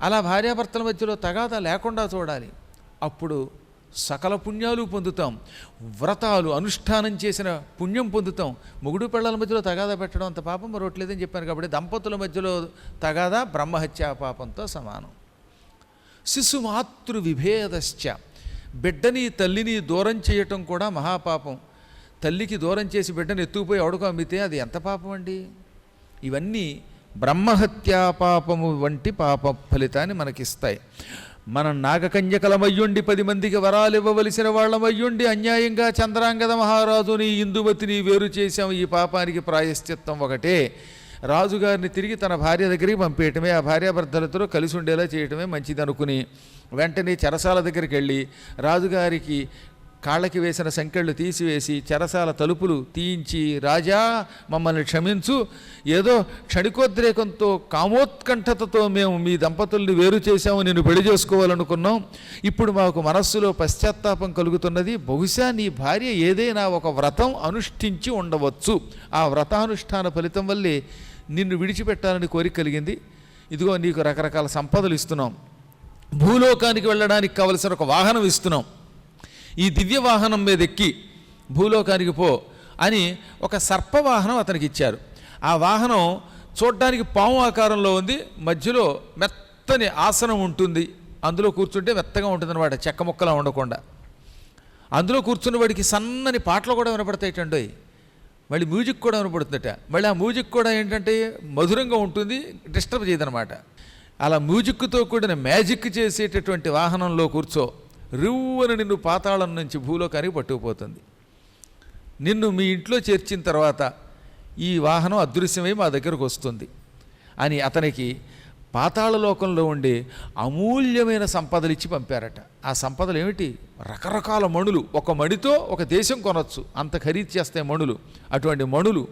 అలా భార్యాభర్తల మధ్యలో తగాదా లేకుండా చూడాలి. అప్పుడు సకల పుణ్యాలు పొందుతాం. వ్రతాలు అనుష్ఠానం చేసిన పుణ్యం పొందుతాం. మొగుడు పిల్లల మధ్యలో తగాదా పెట్టడం అంత పాపం మరొట్లేదని చెప్పాను. కాబట్టి దంపతుల మధ్యలో తగాదా బ్రహ్మహత్యా పాపంతో సమానం. శిశుమాతృ విభేదశ్చ, బిడ్డని తల్లిని దూరం చేయటం కూడా మహాపాపం. తల్లికి దూరం చేసి బిడ్డను ఎత్తుకుపోయి ఎవడుకో అమ్మితే అది ఎంత పాపం అండి. ఇవన్నీ బ్రహ్మహత్యా పాపము వంటి పాప ఫలితాన్ని మనకిస్తాయి. మనం నాగకన్యకలమయ్యుండి 10 మందికి వరాలు ఇవ్వవలసిన వాళ్ళమయ్యుండి అన్యాయంగా చంద్రాంగద మహారాజుని ఇందుమతిని వేరు చేశాం. ఈ పాపానికి ప్రాయశ్చిత్తం ఒకటే, రాజుగారిని తిరిగి తన భార్య దగ్గరికి పంపేయటమే. ఆ భార్యాభర్తలతో కలిసి ఉండేలా చేయటమే మంచిది అనుకుని వెంటనే చెరసాల దగ్గరికి వెళ్ళి రాజుగారికి కాళ్ళకి వేసిన సంకెళ్ళు తీసివేసి చెరసాల తలుపులు తీయించి, రాజా మమ్మల్ని క్షమించు, ఏదో క్షణికోద్రేకంతో కామోత్కంఠతతో మేము మీ దంపతుల్ని వేరు చేశాము, నేను పెళ్లి చేసుకోవాలనుకున్నాం. ఇప్పుడు మాకు మనస్సులో పశ్చాత్తాపం కలుగుతున్నది. బహుశా నీ భార్య ఏదైనా ఒక వ్రతం అనుష్ఠించి ఉండవచ్చు. ఆ వ్రతానుష్ఠాన ఫలితం వల్లే నిన్ను విడిచిపెట్టాలని కోరిక కలిగింది. ఇదిగో నీకు రకరకాల సంపదలు ఇస్తున్నాం, భూలోకానికి వెళ్ళడానికి కావలసిన ఒక వాహనం ఇస్తున్నాం, ఈ దివ్య వాహనం మీద ఎక్కి భూలోకానికి పో అని ఒక సర్పవాహనం అతనికి ఇచ్చారు. ఆ వాహనం చూడ్డానికి పాము ఆకారంలో ఉంది, మధ్యలో మెత్తని ఆసనం ఉంటుంది, అందులో కూర్చుంటే మెత్తగా ఉంటుందన్నమాట, చెక్క ముక్కలా ఉండకుండా. అందులో కూర్చున్న వాడికి సన్నని పాటలు కూడా వినపడతాయిటండి, మళ్ళీ మ్యూజిక్ కూడా వినపడుతుందట. మళ్ళీ ఆ మ్యూజిక్ కూడా ఏంటంటే మధురంగా ఉంటుంది, డిస్టర్బ్ చేయదనమాట. అలా మ్యూజిక్తో కూడిన మ్యాజిక్ చేసేటటువంటి వాహనంలో కూర్చో, రివ్వున నిన్ను పాతాళం నుంచి భూలోకానికి పట్టుకుపోతుంది. నిన్ను మీ ఇంట్లో చేర్చిన తర్వాత ఈ వాహనం అదృశ్యమై మా దగ్గరకు వస్తుంది అని అతనికి పాతాళలోకంలో ఉండే అమూల్యమైన సంపదలు ఇచ్చి పంపారట. ఆ సంపదలు ఏమిటి? రకరకాల మణులు. ఒక మణితో ఒక దేశం కొనొచ్చు, అంత ఖరీదు చేస్తాయి మణులు. అటువంటి మణులు,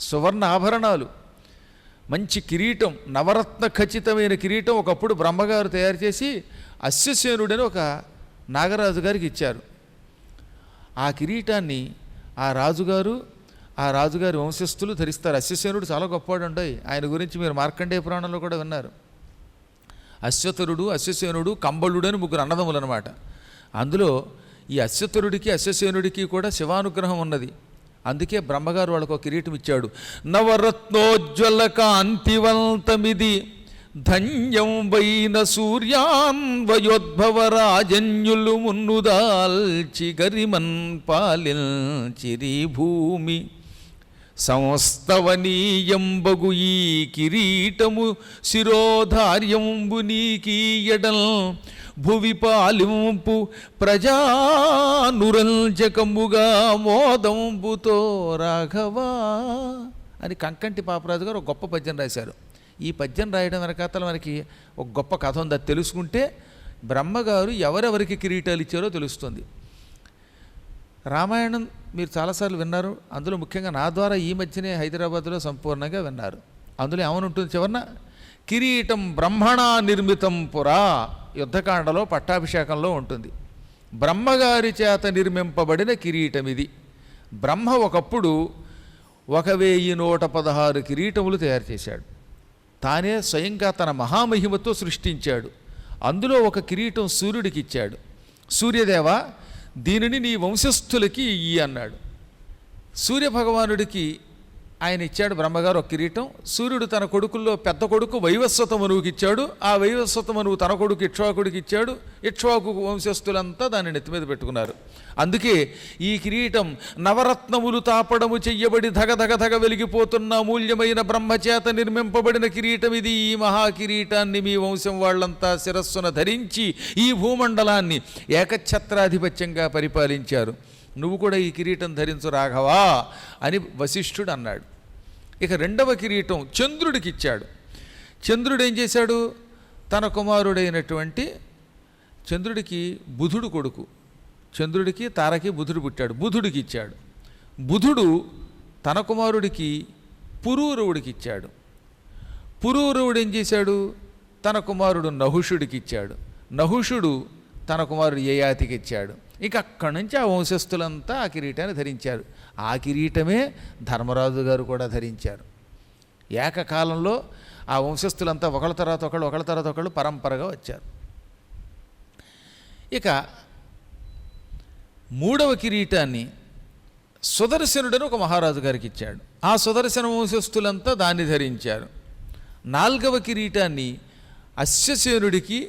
సువర్ణ ఆభరణాలు, మంచి కిరీటం, నవరత్న ఖచ్చితమైన కిరీటం ఒకప్పుడు బ్రహ్మగారు తయారు చేసి అశ్వసేనుడని ఒక నాగరాజు గారికి ఇచ్చారు. ఆ కిరీటాన్ని ఆ రాజుగారి వంశస్థులు ధరిస్తారు. అశ్వసేనుడు చాలా గొప్పవాడు ఉంటాయి. ఆయన గురించి మీరు మార్కండేయ పురాణంలో కూడా విన్నారు. అశ్వతరుడు, అశ్వసేనుడు, కంబళుడు అని ముగ్గురు అన్నదమ్ములు అనమాట. అందులో ఈ అశ్వతరుడికి అశ్వసేనుడికి కూడా శివానుగ్రహం ఉన్నది. అందుకే బ్రహ్మగారు వాళ్ళకు ఒక కిరీటం ఇచ్చాడు. నవరత్నోజ్వల కాంతివంతమిది ధన్యం వైన సూర్యాన్వయోద్భవ రాజన్యులు మున్నుదాల్చి గరిమన్ పాలించిరి భూమి సంస్తవనీయంబగు ఈ కిరీటము శిరోధార్యంబు నీకీయడల్ భువి పాలింపు ప్రజానురంజకముగా మోదంబుతో రాఘవా అని కంకంటి పాపరాజు గారు ఒక గొప్ప పద్యం రాశారు. ఈ పద్యం రాయడం వెనకాతల మనకి ఒక గొప్ప కథ ఉంది. అది తెలుసుకుంటే బ్రహ్మగారు ఎవరెవరికి కిరీటాలు ఇచ్చారో తెలుస్తుంది. రామాయణం మీరు చాలాసార్లు విన్నారు. అందులో ముఖ్యంగా నా ద్వారా ఈ మధ్యనే హైదరాబాద్లో సంపూర్ణంగా విన్నారు. అందులో ఏమని ఉంటుంది చివరన? కిరీటం బ్రహ్మణా నిర్మితం పురా, యుద్ధకాండలో పట్టాభిషేకంలో ఉంటుంది. బ్రహ్మగారి చేత నిర్మింపబడిన కిరీటం ఇది. బ్రహ్మ ఒకప్పుడు 1116 కిరీటములు తయారు చేశాడు. తానే స్వయంగా తన మహామహిమతో సృష్టించాడు. అందులో ఒక కిరీటం సూర్యుడికి ఇచ్చాడు. సూర్యదేవ, దీనిని నీ వంశస్థులకి ఇయ్యి అన్నాడు. సూర్యభగవానుడికి ఆయన ఇచ్చాడు బ్రహ్మగారు ఒక కిరీటం. సూర్యుడు తన కొడుకుల్లో పెద్ద కొడుకు వైవస్వత మనువుకి ఇచ్చాడు. ఆ వైవస్వత మనువు తన కొడుకు ఇక్ష్వాకుడికి ఇచ్చాడు. ఇక్ష్వాకు వంశస్థులంతా దాన్ని నెత్తి మీద పెట్టుకున్నారు. అందుకే ఈ కిరీటం నవరత్నములు తాపడము చెయ్యబడి ధగ వెలిగిపోతున్న అమూల్యమైన బ్రహ్మచేత నిర్మింపబడిన కిరీటం ఇది. ఈ మహాకిరీటాన్ని మీ వంశం వాళ్ళంతా శిరస్సున ధరించి ఈ భూమండలాన్ని ఏకఛత్రాధిపత్యంగా పరిపాలించారు. నువ్వు కూడా ఈ కిరీటం ధరించు రాఘవా అని వశిష్ఠుడు అన్నాడు. ఇక రెండవ కిరీటం చంద్రుడికి ఇచ్చాడు. చంద్రుడు ఏం చేశాడు? తన కుమారుడైనటువంటి చంద్రుడికి బుధుడు కొడుకు, చంద్రుడికి తారకి బుధుడు పుట్టాడు, బుధుడికి ఇచ్చాడు. బుధుడు తన కుమారుడికి పురూరవుడికి ఇచ్చాడు. పురూరవుడు ఏం చేశాడు? తన కుమారుడు నహుషుడికి ఇచ్చాడు. నహుషుడు తన కుమారుడు యయాతికి ఇచ్చాడు. ఇక అక్కడి నుంచి ఆ వంశస్థులంతా ఆ కిరీటాన్ని ధరించారు. ఆ కిరీటమే ధర్మరాజు గారు కూడా ధరించారు. ఏకకాలంలో ఆ వంశస్థులంతా ఒకళ్ళ తర్వాత ఒకళ్ళు పరంపరగా వచ్చారు. ఇక మూడవ కిరీటాన్ని సుదర్శనుడని ఒక మహారాజు గారికి ఇచ్చాడు. ఆ సుదర్శన వంశస్థులంతా దాన్ని ధరించారు. నాలుగవ కిరీటాన్ని అశ్వసేనుడికి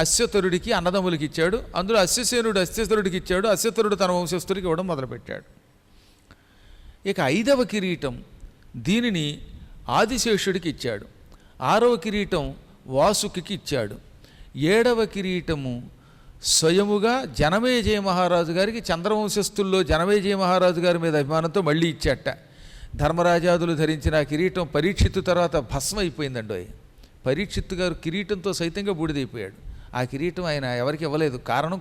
అశ్వతరుడికి అన్నదమ్ములకి ఇచ్చాడు. అందులో అశ్వసేనుడు అశ్వతరుడికి ఇచ్చాడు. అశ్వతరుడు తన వంశస్థుడికి ఇవ్వడం మొదలుపెట్టాడు. ఇక ఐదవ కిరీటం దీనిని ఆదిశేషుడికి ఇచ్చాడు. ఆరవ కిరీటం వాసుకి ఇచ్చాడు. ఏడవ కిరీటము స్వయముగా జనమేజయ మహారాజు గారికి, చంద్రవంశస్థుల్లో జనమేజయ మహారాజు గారి మీద అభిమానంతో మళ్ళీ ఇచ్చాట. ధర్మరాజాదులు ధరించిన ఆ కిరీటం పరీక్షిత్తు తర్వాత భస్మ అయిపోయిందండి. పరీక్షిత్తు గారు కిరీటంతో సైతంగా బూడిదైపోయాడు. ఆ కిరీటం ఆయన ఎవరికి ఇవ్వలేదు.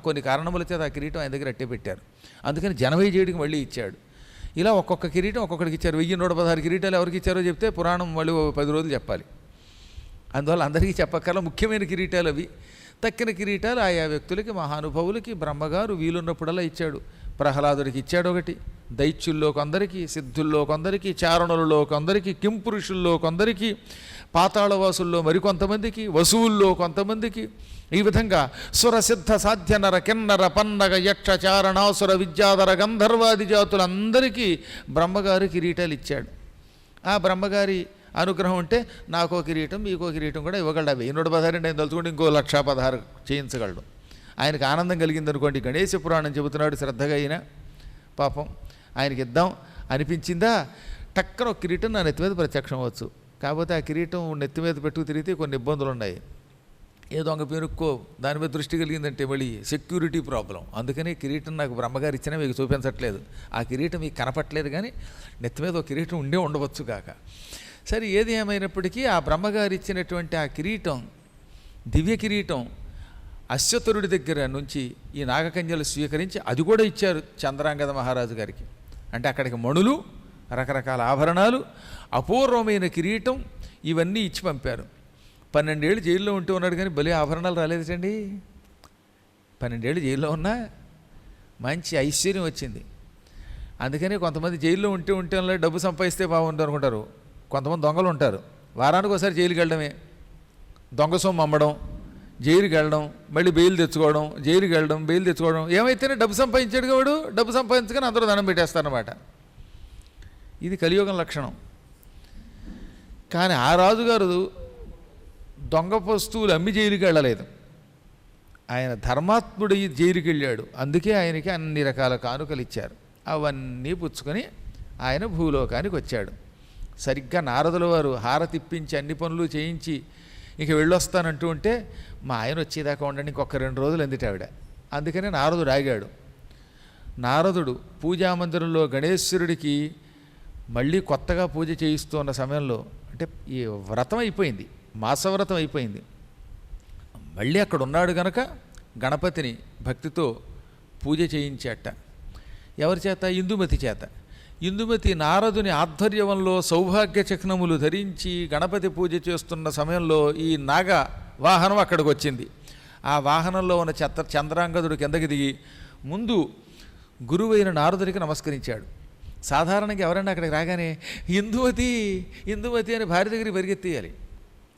కొన్ని కారణముల చేత ఆ కిరీటం ఆయన దగ్గర అట్టే పెట్టారు. అందుకని జనమేజయుడికి మళ్ళీ ఇచ్చాడు. ఇలా ఒక్కొక్క కిరీటం ఒక్కొక్కడికి ఇచ్చారు. 1116 కిరీటాలు ఎవరికి ఇచ్చారో చెప్తే పురాణం మళ్ళీ 10 రోజులు చెప్పాలి. అందువల్ల అందరికీ చెప్పక్కర్లా. ముఖ్యమైన కిరీటాలు అవి. తక్కిన కిరీటాలు ఆయా వ్యక్తులకి, మహానుభావులకి బ్రహ్మగారు వీలున్నప్పుడల్లా ఇచ్చాడు. ప్రహ్లాదుడికి ఇచ్చాడు ఒకటి, దైత్యుల్లో కొందరికి, సిద్ధుల్లో కొందరికి, చారణులలో కొందరికి, కింపురుషుల్లో కొందరికి, పాతాళవాసుల్లో మరికొంతమందికి, వసువుల్లో కొంతమందికి, ఈ విధంగా సురసిద్ధ సాధ్య నర కిన్నర పన్నగ యక్ష చారణాసుర విద్యాధర గంధర్వాది జాతులందరికీ బ్రహ్మగారు కిరీటాలు ఇచ్చాడు. ఆ బ్రహ్మగారి అనుగ్రహం ఉంటే నాకో కిరీటం మీకో కిరీటం కూడా ఇవ్వగలడు. 1116 ఆయన తలుచుకుంటే ఇంకో 1,16 చేయించగలడు. ఆయనకు ఆనందం కలిగింది అనుకోండి. గణేశ పురాణం చెబుతున్నాడు శ్రద్ధగా అయినా, పాపం ఆయనకి ఇద్దాం అనిపించిందా, టక్కన ఒక కిరీటం నా నెత్తి మీద ప్రత్యక్షం అవ్వచ్చు. కాకపోతే ఆ కిరీటం నెత్తి మీద పెట్టుకు తిరిగితే కొన్ని ఇబ్బందులు ఉన్నాయి. ఏ దొంగ పేరుక్కో దాని మీద దృష్టి కలిగిందంటే మళ్ళీ సెక్యూరిటీ ప్రాబ్లం. అందుకని కిరీటం నాకు బ్రహ్మగారు ఇచ్చినా మీకు చూపించట్లేదు. ఆ కిరీటం మీకు కనపట్లేదు, కానీ నెత్తి మీద ఒక కిరీటం ఉండవచ్చు కాక. సరే, ఏది ఏమైనప్పటికీ ఆ బ్రహ్మగారు ఇచ్చినటువంటి ఆ కిరీటం, దివ్య కిరీటం అశ్వతరుడి దగ్గర నుంచి ఈ నాగకన్యలు స్వీకరించి అది కూడా ఇచ్చారు చంద్రాంగద మహారాజు గారికి. అంటే అక్కడికి మణులు, రకరకాల ఆభరణాలు, అపూర్వమైన కిరీటం ఇవన్నీ ఇచ్చి పంపారు. 12 ఏళ్ళు జైల్లో ఉంటూ ఉన్నాడు, కానీ భలే ఆభరణాలు రాలేదండి. 12 ఏళ్ళు జైల్లో ఉన్నా మంచి ఐశ్వర్యం వచ్చింది. అందుకని కొంతమంది జైల్లో ఉంటే డబ్బు సంపాదిస్తే బాగుంటుంది అనుకుంటారు. కొంతమంది దొంగలు ఉంటారు, వారానికి ఒకసారి జైలుకి వెళ్ళడమే, దొంగ సొమ్ము అమ్మడం, జైలుకి వెళ్ళడం, మళ్ళీ బెయిల్ తెచ్చుకోవడం, జైలుకి వెళ్ళడం, బెయిల్ తెచ్చుకోవడం. ఏమైతేనే డబ్బు సంపాదించాడు వాడు, డబ్బు సంపాదించుకొని అందరూ దండం పెట్టేస్తారన్నమాట. ఇది కలియుగం లక్షణం. కానీ ఆ రాజుగారు దొంగ వస్తువులు అమ్మి జైలుకి వెళ్ళలేదు, ఆయన ధర్మాత్ముడు జైలుకి వెళ్ళాడు. అందుకే ఆయనకి అన్ని రకాల కానుకలు ఇచ్చారు. అవన్నీ పుచ్చుకొని ఆయన భూలోకానికి వచ్చాడు. సరిగ్గా నారదుల వారు హారతిప్పించి అన్ని పనులు చేయించి ఇక వెళ్ళొస్తానంటూ ఉంటే మా ఆయన వచ్చేదాకా ఉండండి, ఇంకొక 2 రోజులు అందిట ఆవిడ. అందుకనే నారదుడు ఆగాడు. నారదుడు పూజామందిరంలో గణేశ్వరుడికి మళ్ళీ కొత్తగా పూజ చేయిస్తున్న సమయంలో, అంటే ఈ వ్రతం అయిపోయింది, మాసవ్రతం అయిపోయింది, మళ్ళీ అక్కడ ఉన్నాడు గనక గణపతిని భక్తితో పూజ చేయించాట. ఎవరి చేత? ఇందుమతి చేత. ఇందుమతి నారదుని ఆధ్వర్యంలో సౌభాగ్య చిహ్నములు ధరించి గణపతి పూజ చేస్తున్న సమయంలో ఈ నాగ వాహనం అక్కడికి వచ్చింది. ఆ వాహనంలో ఉన్న చంద్రాంగదుడు కిందకి దిగి ముందు గురువైన నారదుడికి నమస్కరించాడు. సాధారణంగా ఎవరైనా అక్కడికి రాగానే ఇందుమతి ఇందుమతి అని భార్య దగ్గరికి పరిగెత్తేయాలి.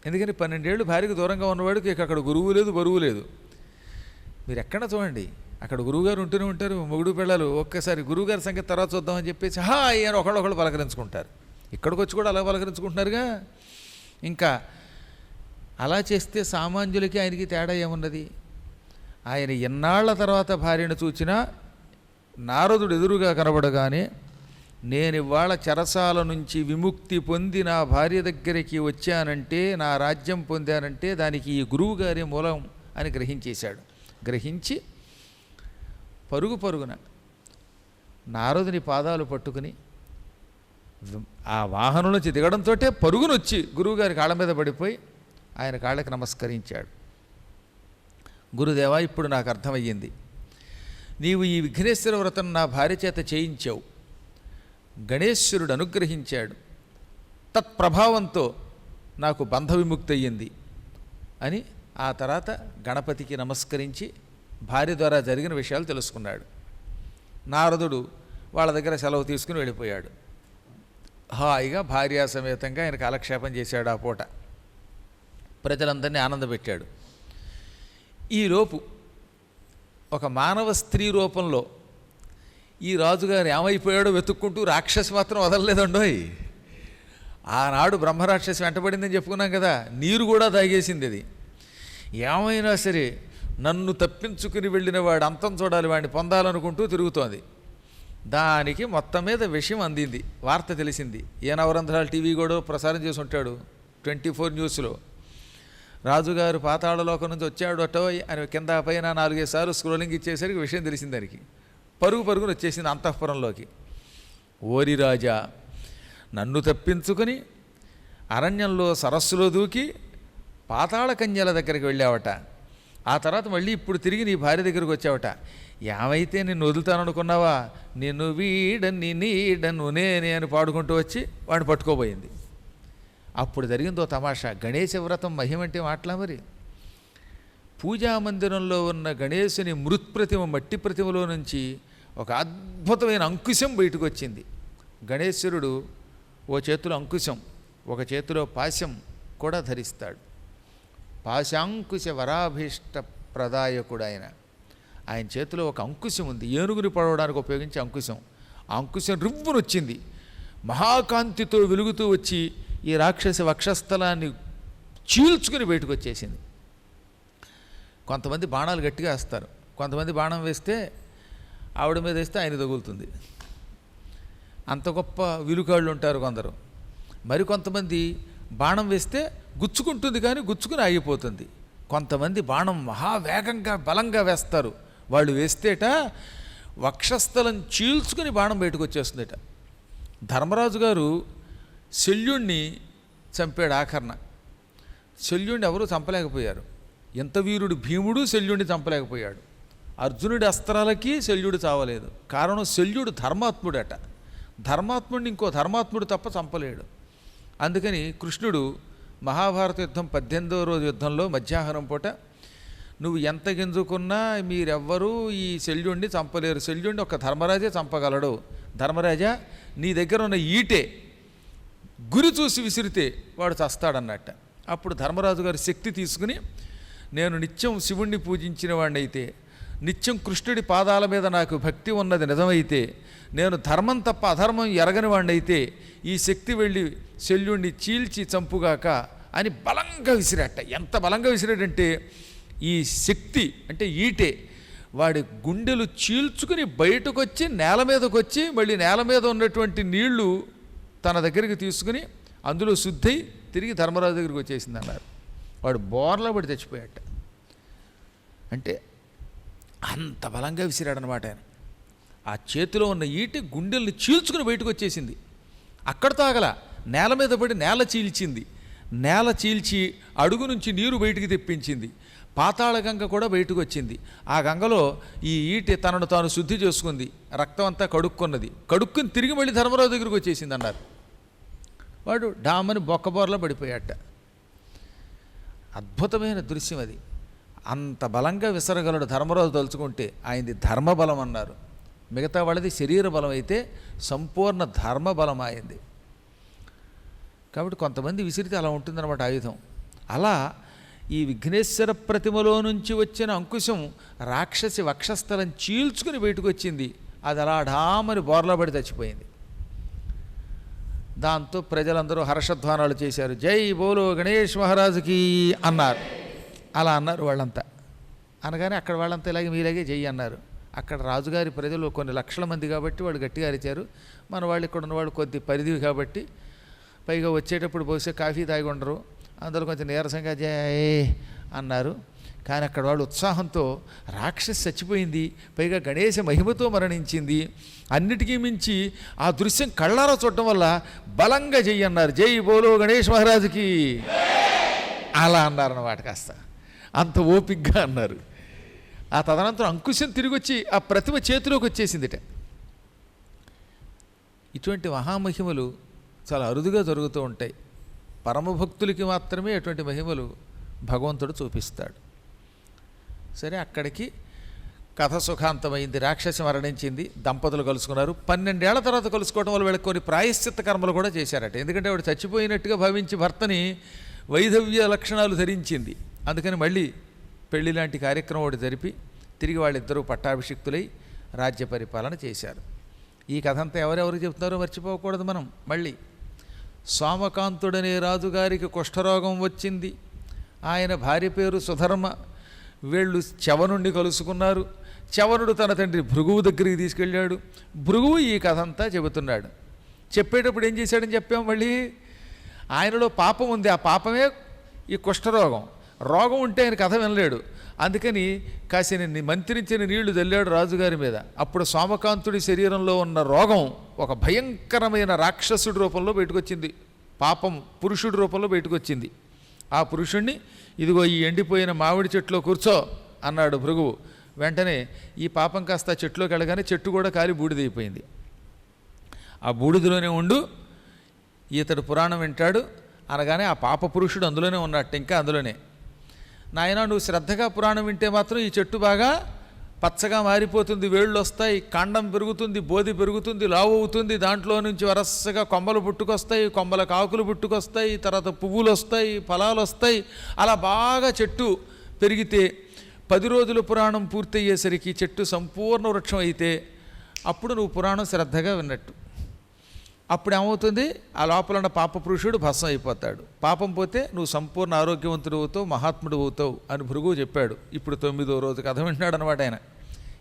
ఎందుకని 12 ఏళ్ళు భార్యకు దూరంగా ఉన్నవాడికి అక్కడ గురువు లేదు, బరువు లేదు. మీరు ఎక్కడ చూడండి, అక్కడ గురువుగారు ఉంటూనే ఉంటారు, మొగుడు పిల్లలు. ఒక్కసారి గురువుగారి సంగతి తర్వాత చూద్దామని చెప్పేసి హాయ్ అని ఒకళ్ళొకళ్ళు పలకరించుకుంటారు. ఇక్కడికి వచ్చి కూడా అలా పలకరించుకుంటున్నారుగా. ఇంకా అలా చేస్తే సామాన్యులకి ఆయనకి తేడా ఏమున్నది? ఆయన ఎన్నాళ్ల తర్వాత భార్యను చూచినా నారదుడు ఎదురుగా కనబడగానే నేను ఇవాళ చెరసాల నుంచి విముక్తి పొంది నా భార్య దగ్గరికి వచ్చానంటే, నా రాజ్యం పొందానంటే దానికి ఈ గురువుగారి మూలం అని గ్రహించేశాడు. గ్రహించి పరుగున నారదుని పాదాలు పట్టుకుని ఆ వాహనం నుంచి దిగడంతో పరుగునొచ్చి గురువుగారి కాళ్ళ మీద పడిపోయి ఆయన కాళ్ళకి నమస్కరించాడు. గురుదేవా, ఇప్పుడు నాకు అర్థమయ్యింది. నీవు ఈ విఘ్నేశ్వర వ్రతం నా భార్య చేత చేయించావు, గణేశ్వరుడు అనుగ్రహించాడు, తత్ప్రభావంతో నాకు బంధ విముక్తి అయ్యింది అని ఆ తర్వాత గణపతికి నమస్కరించి భార్య ద్వారా జరిగిన విషయాలు తెలుసుకున్నాడు. నారదుడు వాళ్ళ దగ్గర సెలవు తీసుకుని వెళ్ళిపోయాడు. హాయిగా భార్యా సమేతంగా ఆయన కాలక్షేపం చేశాడు. ఆ పూట ప్రజలందరినీ ఆనందపెట్టాడు. ఈలోపు ఒక మానవ స్త్రీ రూపంలో ఈ రాజుగారు ఏమైపోయాడో వెతుక్కుంటూ రాక్షసి మాత్రం వదలలేదండోయ్. ఆనాడు బ్రహ్మరాక్షసి వెంటబడిందని చెప్పుకున్నాం కదా, నీరు కూడా తాగేసింది అది. ఏమైనా సరే నన్ను తప్పించుకుని వెళ్ళిన వాడు అంతం చూడాలి, వాడిని పొందాలనుకుంటూ తిరుగుతోంది. దానికి మొత్తం మీద విషయం అందింది, వార్త తెలిసింది. ఏ నవరంధ్రాలు టీవీ కూడా ప్రసారం చేసి ఉంటాడు 24 న్యూస్లో. రాజుగారు పాతాళలోకం నుంచి వచ్చాడు అటో అని కింద పైన 4-5 సార్లు స్క్రోలింగ్ ఇచ్చేసరికి విషయం తెలిసింది. దానికి పరుగున వచ్చేసింది అంతఃపురంలోకి. ఓరి రాజా, నన్ను తప్పించుకుని అరణ్యంలో సరస్సులో దూకి పాతాళ కన్యల దగ్గరికి వెళ్ళావట. ఆ తర్వాత మళ్ళీ ఇప్పుడు తిరిగి నీ భార్య దగ్గరికి వచ్చావట. ఏమైతే నిన్ను వదులుతాననుకున్నావా? నిన్ను వీడని నీడను నేనే అని పాడుకుంటూ వచ్చి వాడిని పట్టుకోబోయింది. అప్పుడు జరిగిందో తమాషా. గణేశ వ్రతం మహిమంటే మాటలా మరి. పూజామందిరంలో ఉన్న గణేశుని మృత్ప్రతిమ, మట్టి ప్రతిమలో నుంచి ఒక అద్భుతమైన అంకుశం బయటకు వచ్చింది. గణేశ్వరుడు ఓ చేతిలో అంకుశం, ఒక చేతిలో పాశం కూడా ధరిస్తాడు. పాశాంకుశ వరాభీష్ట ప్రదాయకుడు ఆయన. ఆయన చేతిలో ఒక అంకుశం ఉంది, ఏనుగుని పడవడానికి ఉపయోగించే అంకుశం. ఆ అంకుశం రివ్వునొచ్చింది, మహాకాంతితో వెలుగుతూ వచ్చి ఈ రాక్షసి వక్షస్థలాన్ని చీల్చుకుని బయటకు వచ్చేసింది. కొంతమంది బాణాలు గట్టిగా వేస్తారు, కొంతమంది బాణం వేస్తే ఆవిడ మీద వేస్తే ఆయన తగులుతుంది. అంత గొప్ప విలుకాళ్ళు ఉంటారు కొందరు. మరికొంతమంది బాణం వేస్తే గుచ్చుకుంటుంది కానీ గుచ్చుకుని ఆగిపోతుంది. కొంతమంది బాణం మహావేగంగా బలంగా వేస్తారు, వాళ్ళు వేస్తేట వక్షస్థలం చీల్చుకుని బాణం బయటకు వచ్చేస్తుందట. ధర్మరాజు గారు శల్యుణ్ణి చంపాడు ఆఖరణ. శల్యుణ్ణి ఎవరూ చంపలేకపోయారు. ఎంత వీరుడు భీముడు శల్యుణ్ణి చంపలేకపోయాడు. అర్జునుడి అస్త్రాలకి శల్యుడు చావలేదు. కారణం శల్యుడు ధర్మాత్ముడట. ధర్మాత్ముడిని ఇంకో ధర్మాత్ముడు తప్ప చంపలేడు. అందుకని కృష్ణుడు మహాభారత యుద్ధం 18వ రోజు యుద్ధంలో మధ్యాహ్నం పూట నువ్వు ఎంత గింజుకున్నా మీరెవ్వరూ ఈ శల్యుణ్ణి చంపలేరు. శల్యుణ్ణి ఒక ధర్మరాజే చంపగలడు. ధర్మరాజా, నీ దగ్గర ఉన్న ఈటే గురి చూసి విసిరితే వాడు చస్తాడన్నట్ట. అప్పుడు ధర్మరాజు గారి శక్తి తీసుకుని, నేను నిత్యం శివుణ్ణి పూజించిన వాడినైతే, నిత్యం కృష్ణుడి పాదాల మీద నాకు భక్తి ఉన్నది నిజమైతే, నేను ధర్మం తప్ప అధర్మం ఎరగని వాడినైతే ఈ శక్తి వెళ్ళి శల్యుణ్ణి చీల్చి చంపుగాక అని బలంగా విసిరాట. ఎంత బలంగా విసిరాడంటే ఈ శక్తి అంటే ఈటే వాడి గుండెలు చీల్చుకుని బయటకు వచ్చి నేల మీదకి వచ్చి మళ్ళీ నేల మీద ఉన్నటువంటి నీళ్లు తన దగ్గరికి తీసుకుని అందులో శుద్ధి తిరిగి ధర్మరాజు దగ్గరికి వచ్చేసింది అన్నారు. వాడు బోర్లా పడి చచ్చిపోయాట. అంటే అంత బలంగా విసిరాడనమాట ఆయన. ఆ చేతిలో ఉన్న ఈటి గుండెల్ని చీల్చుకుని బయటకు వచ్చేసింది. అక్కడితో ఆగల, నేల మీద పడి నేల చీల్చింది. నేల చీల్చి అడుగు నుంచి నీరు బయటికి తెప్పించింది. పాతాళ గంగ కూడా బయటకు వచ్చింది. ఆ గంగలో ఈ ఈటి తనను తాను శుద్ధి చేసుకుంది. రక్తం అంతా కడుక్కున్నది. కడుక్కుని తిరిగి మళ్ళీ ధర్మరాజు దగ్గరికి వచ్చేసింది అన్నారు. వాడు డామని బొక్కబోర్లా పడిపోయాట. అద్భుతమైన దృశ్యం అది. అంత బలంగా విసరగలడు ధర్మరాజు తలుచుకుంటే. ఆయనది ధర్మబలం అన్నారు. మిగతా వాళ్ళది శరీర బలం అయితే సంపూర్ణ ధర్మబలం అయింది. కాబట్టి కొంతమంది విసిరితే అలా ఉంటుందన్నమాట ఆయుధం. అలా ఈ విఘ్నేశ్వర ప్రతిమలో నుంచి వచ్చిన అంకుశం రాక్షసి వక్షస్థలం చీల్చుకుని బయటకు వచ్చింది. అది అలా ఢామని బోర్లా పడి చచ్చిపోయింది. దాంతో ప్రజలందరూ హర్షధ్వానాలు చేశారు. జై బోలో గణేష్ మహారాజుకి అన్నారు. అలా అన్నారు వాళ్ళంతా. అనగానే అక్కడ వాళ్ళంతా ఇలాగే మీలాగే జై అన్నారు. అక్కడ రాజుగారి ప్రజలు కొన్ని లక్షల మంది కాబట్టి వాళ్ళు గట్టిగా అరిచారు. మన వాళ్ళు ఇక్కడ ఉన్నవాళ్ళు కొద్ది పరిధి కాబట్టి, పైగా వచ్చేటప్పుడు బహుశా కాఫీ తాగి ఉండరు, అందులో కొంచెం నీరసంగా జై అన్నారు. కానీ అక్కడ వాళ్ళు ఉత్సాహంతో రాక్షసి చచ్చిపోయింది, పైగా గణేశ మహిమతో మరణించింది, అన్నిటికీ మించి ఆ దృశ్యం కళ్ళారా చూడటం వల్ల బలంగా జై అన్నారు. జై బోలో గణేష్ మహారాజుకి అలా అన్నారన్నమాట. కాస్త అంత ఓపిగ్గా అన్నారు. ఆ తదనంతరం అంకుశం తిరిగి వచ్చి ఆ ప్రతిమ చేతిలోకి వచ్చేసిందిట. ఇటువంటి మహామహిమలు చాలా అరుదుగా జరుగుతూ ఉంటాయి. పరమభక్తులకి మాత్రమే అటువంటి మహిమలు భగవంతుడు చూపిస్తాడు. సరే, అక్కడికి కథ సుఖాంతమైంది. రాక్షసి మరణించింది. దంపతులు కలుసుకున్నారు. 12 ఏళ్ల తర్వాత కలుసుకోవడం వల్ల వీళ్ళకి కొన్ని ప్రాయశ్చిత్త కర్మలు కూడా చేశారట. ఎందుకంటే ఆవిడ చచ్చిపోయినట్టుగా భావించి భర్తని వైధవ్య లక్షణాలు ధరించింది. అందుకని మళ్ళీ పెళ్లి లాంటి కార్యక్రమం ఒకటి జరిపి తిరిగి వాళ్ళిద్దరూ పట్టాభిషిక్తులై రాజ్య పరిపాలన చేశారు. ఈ కథ అంతా ఎవరెవరు చెప్తున్నారో మర్చిపోకూడదు మనం. మళ్ళీ సోమకాంతుడనే రాజుగారికి కుష్ఠరోగం వచ్చింది. ఆయన భార్య పేరు సుధర్మ. వీళ్ళు చవనుణ్ణి కలుసుకున్నారు. చవనుడు తన తండ్రి భృగువు దగ్గరికి తీసుకెళ్ళాడు. భృగువు ఈ కథ అంతా చెబుతున్నాడు. చెప్పేటప్పుడు ఏం చేశాడని చెప్పాం. మళ్ళీ ఆయనలో పాపం ఉంది. ఆ పాపమే ఈ కుష్ఠరోగం. రోగం ఉంటే ఆయన కథ వినలేడు. అందుకని కాసిన మంత్రించిన నీళ్లు చల్లాడు రాజుగారి మీద. అప్పుడు సోమకాంతుడి శరీరంలో ఉన్న రోగం ఒక భయంకరమైన రాక్షసుడి రూపంలో బయటకు వచ్చింది. పాపం పురుషుడి రూపంలో బయటకు వచ్చింది. ఆ పురుషుణ్ణి ఇదిగో ఈ ఎండిపోయిన మామిడి చెట్టులో కూర్చో అన్నాడు భృగువు. వెంటనే ఈ పాపం కాస్త చెట్టులోకి వెళ్ళగానే చెట్టు కూడా కాలి బూడిదైపోయింది. ఆ బూడిదలోనే ఉండు, ఇతడు పురాణం వింటాడు అనగానే ఆ పాప పురుషుడు అందులోనే ఉన్నట్టు, ఇంకా అందులోనే. నాయన, నువ్వు శ్రద్ధగా పురాణం వింటే మాత్రం ఈ చెట్టు బాగా పచ్చగా మారిపోతుంది, వేళ్ళు వస్తాయి, కాండం పెరుగుతుంది, బోధి పెరుగుతుంది, లావు అవుతుంది, దాంట్లో నుంచి వరసగా కొమ్మలు పుట్టుకొస్తాయి, కొమ్మలకు ఆకులు పుట్టుకొస్తాయి, తర్వాత పువ్వులు వస్తాయి, ఫలాలు వస్తాయి. అలా బాగా చెట్టు పెరిగితే 10 రోజుల పురాణం పూర్తయ్యేసరికి చెట్టు సంపూర్ణ వృక్షం అయితే అప్పుడు నువ్వు పురాణం శ్రద్ధగా విన్నట్టు. అప్పుడు ఏమవుతుంది? ఆ లోపల ఉన్న పాప పురుషుడు భస్మం అయిపోతాడు. పాపం పోతే నువ్వు సంపూర్ణ ఆరోగ్యవంతుడు అవుతావు, మహాత్ముడు అవుతావు అని భృగువు చెప్పాడు. ఇప్పుడు 9వ రోజు కథ వింటున్నాడు అనమాట ఆయన.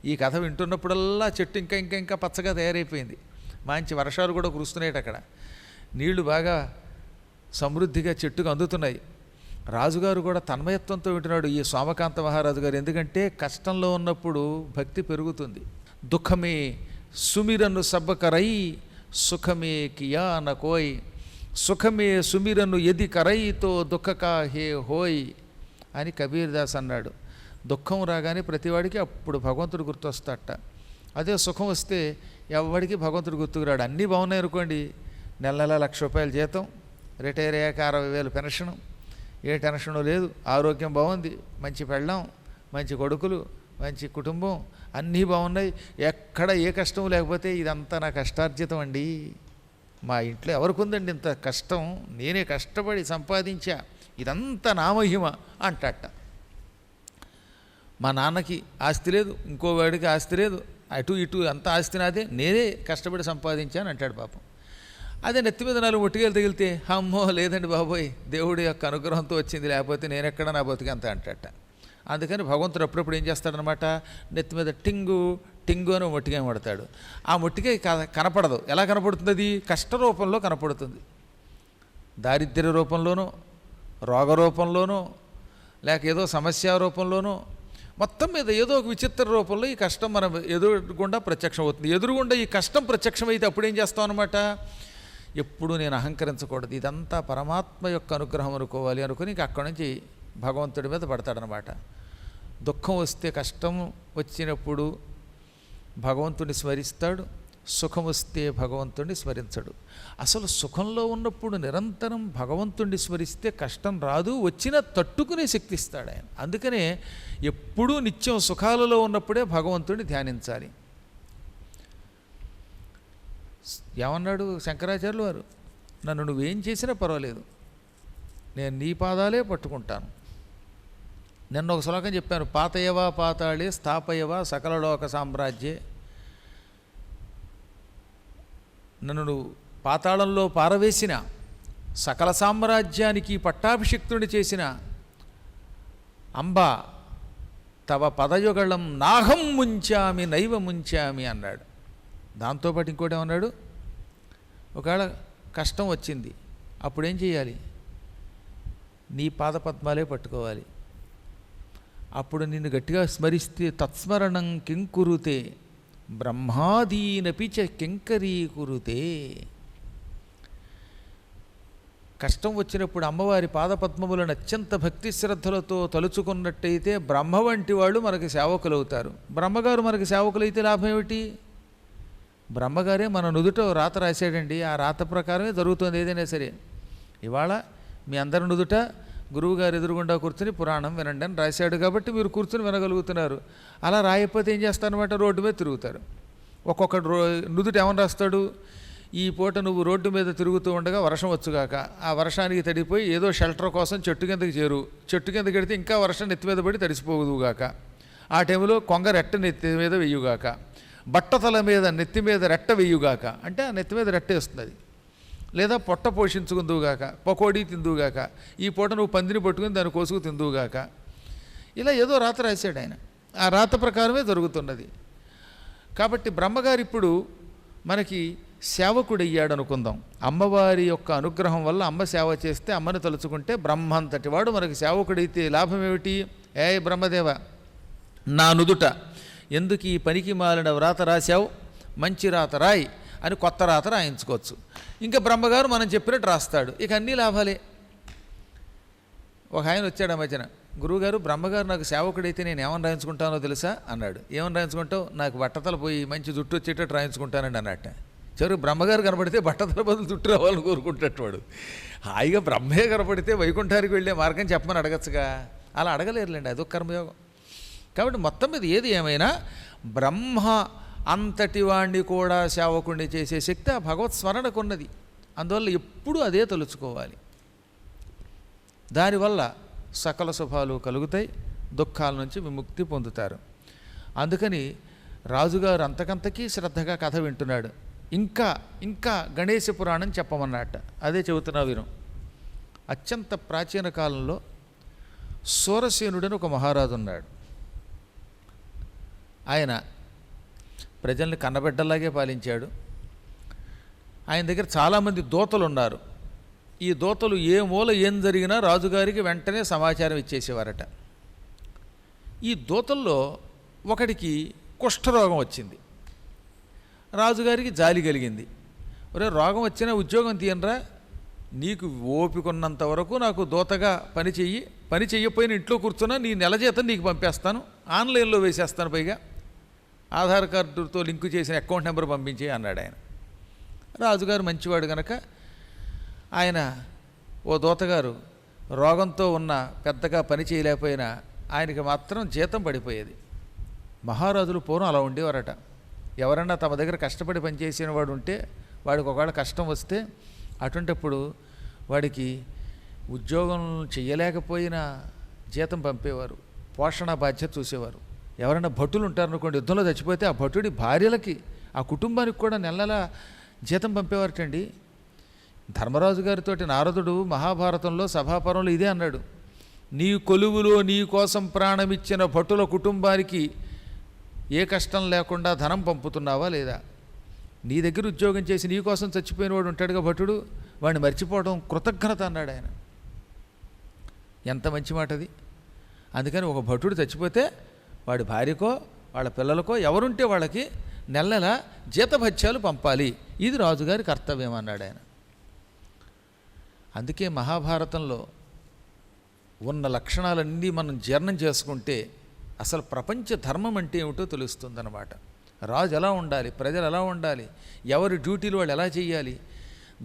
ఈ కథ వింటున్నప్పుడల్లా చెట్టు ఇంకా ఇంకా ఇంకా పచ్చగా తయారైపోయింది. మంచి వర్షాలు కూడా కురుస్తున్నాయి. అక్కడ నీళ్లు బాగా సమృద్ధిగా చెట్టుకు అందుతున్నాయి. రాజుగారు కూడా తన్మయత్వంతో వింటున్నాడు, ఈ సోమకాంత మహారాజు గారు. ఎందుకంటే కష్టంలో ఉన్నప్పుడు భక్తి పెరుగుతుంది. దుఃఖమే సుమిరను సబ్బకరై సుఖమే కియా నకోయ్, సుఖమే సుమిరను ఎది కరైతో దుఃఖకా హే హోయ్ అని కబీర్దాస్ అన్నాడు. దుఃఖం రాగానే ప్రతివాడికి అప్పుడు భగవంతుడు గుర్తొస్తాట. అదే సుఖం వస్తే ఎవరికి భగవంతుడు గుర్తుకురాడు. అన్నీ బాగున్నాయి అనుకోండి, నెల నెల ₹1,00,000 జీతం, రిటైర్ అయ్యాక 60,000 పెన్షను, ఏ టెన్షను లేదు, ఆరోగ్యం బాగుంది, మంచి పెళ్ళాం, మంచి కొడుకులు, మంచి కుటుంబం, అన్నీ బాగున్నాయి, ఎక్కడ ఏ కష్టం లేకపోతే ఇదంతా నా కష్టార్జితం అండి, మా ఇంట్లో ఎవరికి ఉందండి ఇంత కష్టం, నేనే కష్టపడి సంపాదించా, ఇదంతా నా మహిమ అంటట. మా నాన్నకి ఆస్తి లేదు, ఇంకోవాడికి ఆస్తి లేదు, అటు ఇటు అంత ఆస్తి నాదే, నేనే కష్టపడి సంపాదించాను అంటాడు పాపం. అదే నెత్తి మీద 4 ముట్టిగలు తగిలితే అమ్మో లేదండి బాబోయ్ దేవుడి యొక్క అనుగ్రహంతో వచ్చింది, లేకపోతే నేనెక్కడ నా బతికంత అంటట. అందుకని భగవంతుడు అప్పుడప్పుడు ఏం చేస్తాడనమాట, నెత్తి మీద టింగు టింగు అని మొట్టికాయ పడతాడు. ఆ మొట్టికాయ కనపడదు. ఎలా కనపడుతుంది? అది కష్ట రూపంలో కనపడుతుంది. దారిద్ర్య రూపంలోనూ, రోగ రూపంలోనూ, లేక ఏదో సమస్య రూపంలోనూ, మొత్తం మీద ఏదో ఒక విచిత్ర రూపంలో ఈ కష్టం మనం ఎదురుగుండా ప్రత్యక్షం అవుతుంది. ఎదురుగుండా ఈ కష్టం ప్రత్యక్షమైతే అప్పుడేం చేస్తాం అనమాట, ఎప్పుడు నేను అహంకరించకూడదు, ఇదంతా పరమాత్మ యొక్క అనుగ్రహం అనుకోవాలి అనుకుని ఇంక అక్కడి నుంచి భగవంతుడి మీద పడతాడనమాట. దుఃఖం వస్తే, కష్టం వచ్చినప్పుడు భగవంతుడిని స్మరిస్తాడు, సుఖం వస్తే భగవంతుడిని స్మరించడు. అసలు సుఖంలో ఉన్నప్పుడు నిరంతరం భగవంతుడిని స్మరిస్తే కష్టం రాదు, వచ్చినా తట్టుకునే శక్తి ఇస్తాడు ఆయన. అందుకనే ఎప్పుడూ నిత్యం సుఖాలలో ఉన్నప్పుడే భగవంతుడిని ధ్యానించాలి. ఏమన్నాడు శంకరాచార్యులు వారు, నన్ను నువ్వేం చేసినా పర్వాలేదు, నేను నీ పాదాలే పట్టుకుంటాను. నిన్న ఒక శ్లోకం చెప్పాను, పాతయవా పాతాళే స్థాపయవా సకలలోక సామ్రాజ్యే. నన్ను నువ్వు పాతాళంలో పారవేసిన, సకల సామ్రాజ్యానికి పట్టాభిషిక్తుని చేసిన అంబా తవ పదయుగళం నాహం ముంచామి నైవ ముంచామి అన్నాడు. దాంతోపాటు ఇంకోటి ఏమన్నాడు, ఒకవేళ కష్టం వచ్చింది అప్పుడేం చేయాలి, నీ పాదపద్మాలే పట్టుకోవాలి. అప్పుడు నిన్ను గట్టిగా స్మరిస్తే తత్స్మరణం కింకురుతే బ్రహ్మాదీనపి చ కింకరీకురుతే. కష్టం వచ్చినప్పుడు అమ్మవారి పాదపద్మములను అత్యంత భక్తి శ్రద్ధలతో తలుచుకున్నట్టయితే బ్రహ్మ వంటి వాళ్ళు మనకి సేవకులు అవుతారు. బ్రహ్మగారు మనకి సేవకులైతే లాభం ఏమిటి? బ్రహ్మగారే మన నుదుట రాత రాశాడండి, ఆ రాత ప్రకారమే జరుగుతుంది ఏదైనా సరే. ఇవాళ మీ అందరి నుదుట గురువుగారు ఎదురుగుండా కూర్చుని పురాణం వినండి అని రాశాడు కాబట్టి మీరు కూర్చుని వినగలుగుతున్నారు. అలా రాయకపోతే ఏం చేస్తారనమాట, రోడ్డు మీద తిరుగుతారు. ఒక్కొక్కడు నుదుట ఏమని రాస్తాడు, ఈ పూట నువ్వు రోడ్డు మీద తిరుగుతూ ఉండగా వర్షం వచ్చుగాక, ఆ వర్షానికి తడిపోయి ఏదో షెల్టర్ కోసం చెట్టు కిందకి చేరు, చెట్టు కిందకి వెడితే ఇంకా వర్షం నెత్తి మీద పడి తడిసిపోదుగాక, ఆ టైంలో కొంగ రెట్ట నెత్తి మీద వెయ్యుగాక, బట్టతల మీద నెత్తి మీద రెట్ట వెయ్యుగాక, అంటే ఆ నెత్తి మీద రెట్ట వేస్తుంది. లేదా పొట్ట పోషించుకుందువుగాక, పకోడీ తిందువుగాక, ఈ పూట నువ్వు పందిని పట్టుకుని దాని కోసుకు తిందువుగాక. ఇలా ఏదో రాత రాశాడు ఆయన, ఆ రాత ప్రకారమే జరుగుతున్నది. కాబట్టి బ్రహ్మగారు ఇప్పుడు మనకి సేవకుడయ్యాడు అనుకుందాం. అమ్మవారి యొక్క అనుగ్రహం వల్ల అమ్మ సేవ చేస్తే, అమ్మని తలుచుకుంటే బ్రహ్మ అంతటి వాడు మనకి సేవకుడైతే లాభం ఏమిటి? ఏ బ్రహ్మదేవ, నా నుదుట ఎందుకు ఈ పనికి మాలిన వ్రాత రాశావు, మంచి రాత రాయి అని కొత్త రాత రాయించుకోవచ్చు. ఇంకా బ్రహ్మగారు మనం చెప్పినట్టు రాస్తాడు, ఇక అన్నీ లాభాలే. ఒక ఆయన వచ్చాడు ఆ మధ్యన, గురువుగారు బ్రహ్మగారు నాకు సేవకుడైతే నేను ఏమని రాయించుకుంటానో తెలుసా అన్నాడు. ఏమని రాయించుకుంటావు? నాకు బట్టతల పోయి మంచి జుట్టు వచ్చేటట్టు రాయించుకుంటానండి అన్నట్ట. చివరికి బ్రహ్మగారు కనపడితే బట్టతల బదులు జుట్టు రావాలని కోరుకుంటాడు. హాయిగా బ్రహ్మే కనపడితే వైకుంఠానికి వెళ్ళే మార్గం చెప్పమని అడగచ్చుగా, అలా అడగలేరులేండి, అదొక కర్మయోగం. కాబట్టి మొత్తం మీద ఏది ఏమైనా బ్రహ్మ అంతటి వాణ్ణి కూడా సేవకుణ్ణి చేసే శక్తి ఆ భగవత్ స్మరణకు ఉన్నది. అందువల్ల ఎప్పుడూ అదే తలుచుకోవాలి. దానివల్ల సకల శుభాలు కలుగుతాయి, దుఃఖాల నుంచి విముక్తి పొందుతారు. అందుకని రాజుగారు అంతకంతకీ శ్రద్ధగా కథ వింటున్నాడు. ఇంకా ఇంకా గణేశ పురాణం చెప్పమన్నట్ట. అదే చెబుతున్నా వీరం. అత్యంత ప్రాచీన కాలంలో సూరసేనుడని ఒక మహారాజు ఉన్నాడు. ఆయన ప్రజల్ని కన్నబిడ్డలాగే పాలించాడు. ఆయన దగ్గర చాలామంది దూతలు ఉన్నారు. ఈ దూతలు ఏ మూల ఏం జరిగినా రాజుగారికి వెంటనే సమాచారం ఇచ్చేసేవారట. ఈ దూతల్లో ఒకడికి కుష్ఠరోగం వచ్చింది. రాజుగారికి జాలి కలిగింది. ఒరే, రోగం వచ్చినా ఉద్యోగం తీయనరా, నీకు ఓపికన్నంత వరకు నాకు దూతగా పని చెయ్యి, పని చెయ్యకపోయినా ఇంట్లో కూర్చున్నా నీ నెల జీతం నీకు పంపేస్తాను, ఆన్లైన్లో వేసేస్తాను, పైగా ఆధార్ కార్డుతో లింకు చేసిన అకౌంట్ నెంబర్ పంపించే అన్నాడు ఆయన. రాజుగారు మంచివాడు కనుక ఆయన, ఓ దూతగారు రోగంతో ఉన్న, పెద్దగా పని చేయలేకపోయినా ఆయనకి మాత్రం జీతం పడిపోయేది. మహారాజులు పూర్వం అలా ఉండేవారట. ఎవరన్నా తమ దగ్గర కష్టపడి పనిచేసిన వాడు ఉంటే వాడికి ఒకవేళ కష్టం వస్తే అటువంటిప్పుడు వాడికి ఉద్యోగం చెయ్యలేకపోయినా జీతం పంపేవారు, పోషణ బాధ్యత చూసేవారు. ఎవరైనా భటులు ఉంటారనుకోండి, యుద్ధంలో చచ్చిపోతే ఆ భటుడి భార్యలకి ఆ కుటుంబానికి కూడా నెలలా జీతం పంపేవారటండి. ధర్మరాజు గారితో నారదుడు మహాభారతంలో సభాపరంలో ఇదే అన్నాడు, నీ కొలువులో నీ కోసం ప్రాణమిచ్చిన భటుల కుటుంబానికి ఏ కష్టం లేకుండా ధనం పంపుతున్నావా లేదా? నీ దగ్గర ఉద్యోగం చేసి నీ కోసం చచ్చిపోయిన వాడు ఉంటాడుగా భటుడు, వాడిని మర్చిపోవడం కృతజ్ఞత అన్నాడు ఆయన. ఎంత మంచి మాట అది. అందుకని ఒక భటుడు చచ్చిపోతే వాడి భార్యకో వాళ్ళ పిల్లలకో ఎవరుంటే వాళ్ళకి నెల నెల జీతభత్యాలు పంపాలి, ఇది రాజుగారి కర్తవ్యం అన్నాడు ఆయన. అందుకే మహాభారతంలో ఉన్న లక్షణాలన్నీ మనం జీర్ణం చేసుకుంటే అసలు ప్రపంచ ధర్మం అంటే ఏమిటో తెలుస్తుందన్నమాట. రాజు ఎలా ఉండాలి, ప్రజలు ఎలా ఉండాలి, ఎవరి డ్యూటీలు వాళ్ళు ఎలా చేయాలి,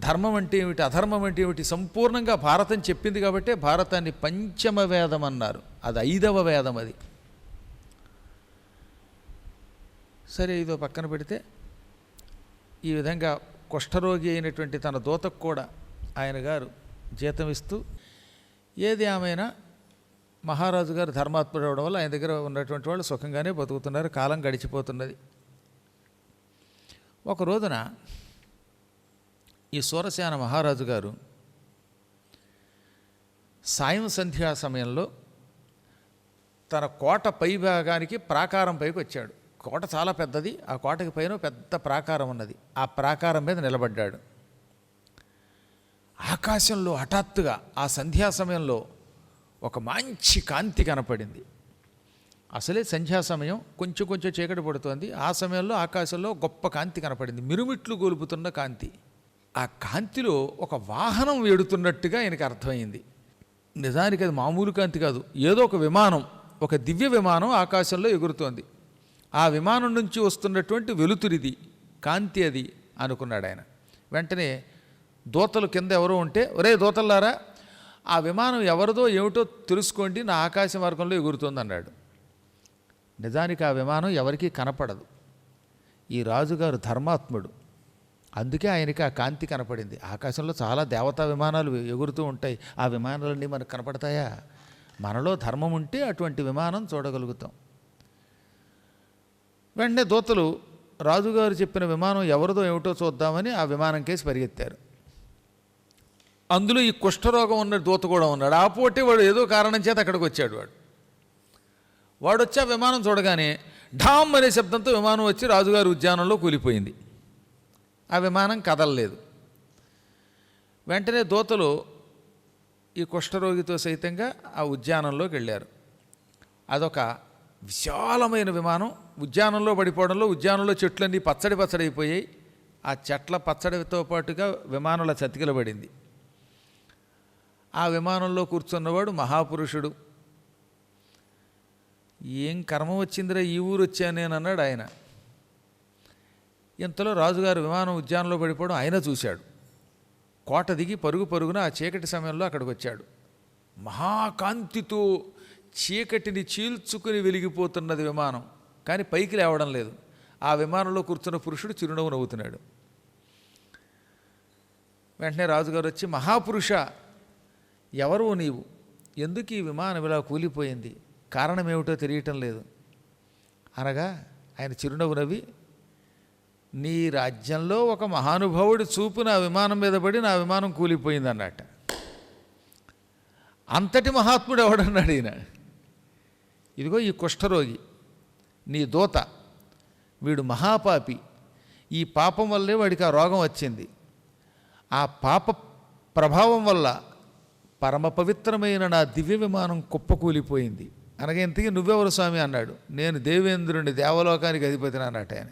ధర్మం అంటే ఏమిటి, అధర్మం అంటే ఏమిటి, సంపూర్ణంగా భారతం చెప్పింది కాబట్టే భారతాన్ని పంచమ వేదం అన్నారు. అది 5వ వేదం. అది సరే, ఇదో పక్కన పెడితే ఈ విధంగా కుష్ఠరోగి అయినటువంటి తన దూతకు కూడా ఆయన గారు జీతం ఇస్తూ, ఏది ఏమైనా మహారాజు గారు ధర్మాత్ముడు అవడం వల్ల ఆయన దగ్గర ఉన్నటువంటి వాళ్ళు సుఖంగానే బతుకుతున్నారు, కాలం గడిచిపోతున్నది. ఒక రోజున ఈ సూరసేన మహారాజు గారు సాయం సంధ్యా సమయంలో తన కోట పై భాగానికి ప్రాకారం పైకి వచ్చాడు. కోట చాలా పెద్దది, ఆ కోటకి పైన పెద్ద ప్రాకారం ఉన్నది. ఆ ప్రాకారం మీద నిలబడ్డాడు. ఆకాశంలో హఠాత్తుగా ఆ సంధ్యా సమయంలో ఒక మంచి కాంతి కనపడింది. అసలే సంధ్యా సమయం, కొంచెం కొంచెం చీకటి పడుతోంది. ఆ సమయంలో ఆకాశంలో గొప్ప కాంతి కనపడింది, మిరుమిట్లు గొలుపుతున్న కాంతి. ఆ కాంతిలో ఒక వాహనం వేడుతున్నట్టుగా ఆయనకి అర్థమైంది. నిజానికి అది మామూలు కాంతి కాదు, ఏదో ఒక విమానం, ఒక దివ్య విమానం ఆకాశంలో ఎగురుతోంది. ఆ విమానం నుంచి వస్తున్నటువంటి వెలుతురిది, కాంతి అది అనుకున్నాడు ఆయన. వెంటనే దూతలు కింద ఎవరో ఉంటే, ఒరే దూతల్లారా, ఆ విమానం ఎవరిదో ఏమిటో తెలుసుకోండి, నా ఆకాశ మార్గంలో ఎగురుతోంది అన్నాడు. నిజానికి ఆ విమానం ఎవరికీ కనపడదు. ఈ రాజుగారు ధర్మాత్ముడు, అందుకే ఆయనకి ఆ కాంతి కనపడింది. ఆకాశంలో చాలా దేవతా విమానాలు ఎగురుతూ ఉంటాయి, ఆ విమానాలన్నీ మనకు కనపడతాయా? మనలో ధర్మం ఉంటే అటువంటి విమానం చూడగలుగుతాం. వెంటనే దూతలు రాజుగారు చెప్పిన విమానం ఎవరిదో ఏమిటో చూద్దామని ఆ విమానం కేసి పరిగెత్తారు. అందులో ఈ కుష్ఠరోగం ఉన్న దూత కూడా ఉన్నాడు. ఆ పోటీ వాడు ఏదో కారణం చేత అక్కడికి వచ్చాడు. వాడు వచ్చి ఆ విమానం చూడగానే ఢామ్ అనే శబ్దంతో విమానం వచ్చి రాజుగారి ఉద్యానంలో కూలిపోయింది. ఆ విమానం కదలలేదు. వెంటనే దూతలు ఈ కుష్ఠరోగితో సైతంగా ఆ ఉద్యానంలోకి వెళ్ళారు. అదొక విశాలమైన విమానం. ఉద్యానంలో పడిపోవడంలో ఉద్యానంలో చెట్లన్నీ పచ్చడి పచ్చడి అయిపోయాయి. ఆ చెట్ల పచ్చడితో పాటుగా విమానంలో చతికిలబడింది. ఆ విమానంలో కూర్చున్నవాడు మహాపురుషుడు. ఏం కర్మ వచ్చిందిరా ఈ ఊరు వచ్చాను నేను అన్నాడు ఆయన. ఇంతలో రాజుగారు విమానం ఉద్యానంలో పడిపోవడం ఆయన చూశాడు. కోట దిగి పరుగు పరుగున ఆ చీకటి సమయంలో అక్కడికి వచ్చాడు. మహాకాంతితో చీకటిని చీల్చుకుని వెలిగిపోతున్నది విమానం, కానీ పైకి లేవడం లేదు. ఆ విమానంలో కూర్చున్న పురుషుడు చిరునవ్వు నవ్వుతున్నాడు. వెంటనే రాజుగారు వచ్చి, మహాపురుష, ఎవరు నీవు? ఎందుకు ఈ విమానం ఇలా కూలిపోయింది? కారణం ఏమిటో తెలియటం లేదు అనగా ఆయన చిరునవ్వు నవ్వి, నీ రాజ్యంలో ఒక మహానుభావుడి చూపు నా విమానం మీద పడి నా విమానం కూలిపోయింది అన్నట్ట. అంతటి మహాత్ముడు ఎవడన్నాడు ఈయన. ఇదిగో ఈ కుష్ఠరోగి నీ దూత, వీడు మహాపాపి. ఈ పాపం వల్లే వాడికి ఆ రోగం వచ్చింది. ఆ పాప ప్రభావం వల్ల పరమ పవిత్రమైన నా దివ్య విమానం కుప్పకూలిపోయింది అనగా, ఇంతకీ నువ్వెవరు స్వామి అన్నాడు. నేను దేవేంద్రుని, దేవలోకానికి అధిపతిని అన్నట్టు ఆయన.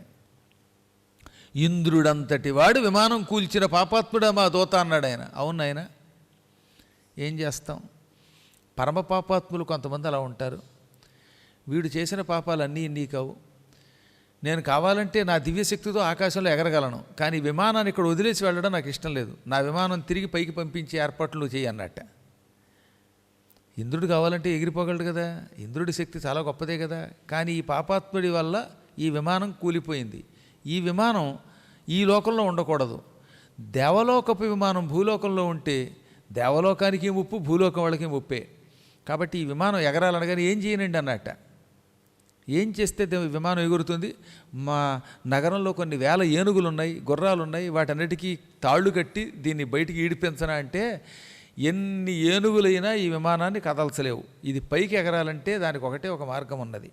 ఇంద్రుడంతటి వాడు విమానం కూల్చిన పాపాత్ముడా మా దూత అన్నాడు ఆయన. అవును ఆయన, ఏం చేస్తాం, పరమ పాపాత్ములు కొంతమంది అలా ఉంటారు. వీడు చేసిన పాపాలన్నీ ఇన్ని కావు. నేను కావాలంటే నా దివ్యశక్తితో ఆకాశంలో ఎగరగలను, కానీ విమానాన్ని ఇక్కడ వదిలేసి వెళ్ళడం నాకు ఇష్టం లేదు. నా విమానం తిరిగి పైకి పంపించే ఏర్పాట్లు చేయి అన్నట్ట. ఇంద్రుడు కావాలంటే ఎగిరిపోగలడు కదా, ఇంద్రుడి శక్తి చాలా గొప్పదే కదా. కానీ ఈ పాపాత్ముడి వల్ల ఈ విమానం కూలిపోయింది. ఈ విమానం ఈ లోకంలో ఉండకూడదు. దేవలోకపు విమానం భూలోకంలో ఉంటే దేవలోకానికి ముప్పు, భూలోకం వాళ్ళకి ముప్పే. కాబట్టి ఈ విమానం ఎగరాలనగానే ఏం చేయనండి అన్నట్ట. ఏం చేస్తే విమానం ఎగురుతుంది? మా నగరంలో కొన్ని వేల ఏనుగులు ఉన్నాయి, గుర్రాలు ఉన్నాయి, వాటన్నిటికీ తాళ్ళు కట్టి దీన్ని బయటికి ఈడిపించనా అంటే ఎన్ని ఏనుగులైనా ఈ విమానాన్ని కదల్చలేవు. ఇది పైకి ఎగరాలంటే దానికి ఒకటే ఒక మార్గం ఉన్నది.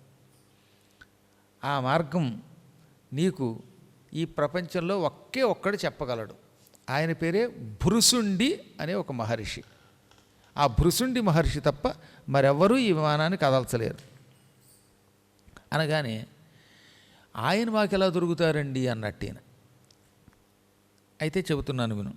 ఆ మార్గం నీకు ఈ ప్రపంచంలో ఒక్కడు చెప్పగలడు. ఆయన పేరే భృశుండి అనే ఒక మహర్షి. ఆ భృశుండి మహర్షి తప్ప మరెవ్వరూ ఈ విమానాన్ని కదల్చలేరు అనగానే ఆయన మాకు ఎలా దొరుకుతారండి అన్నట్టేన. అయితే చెబుతున్నాను విను.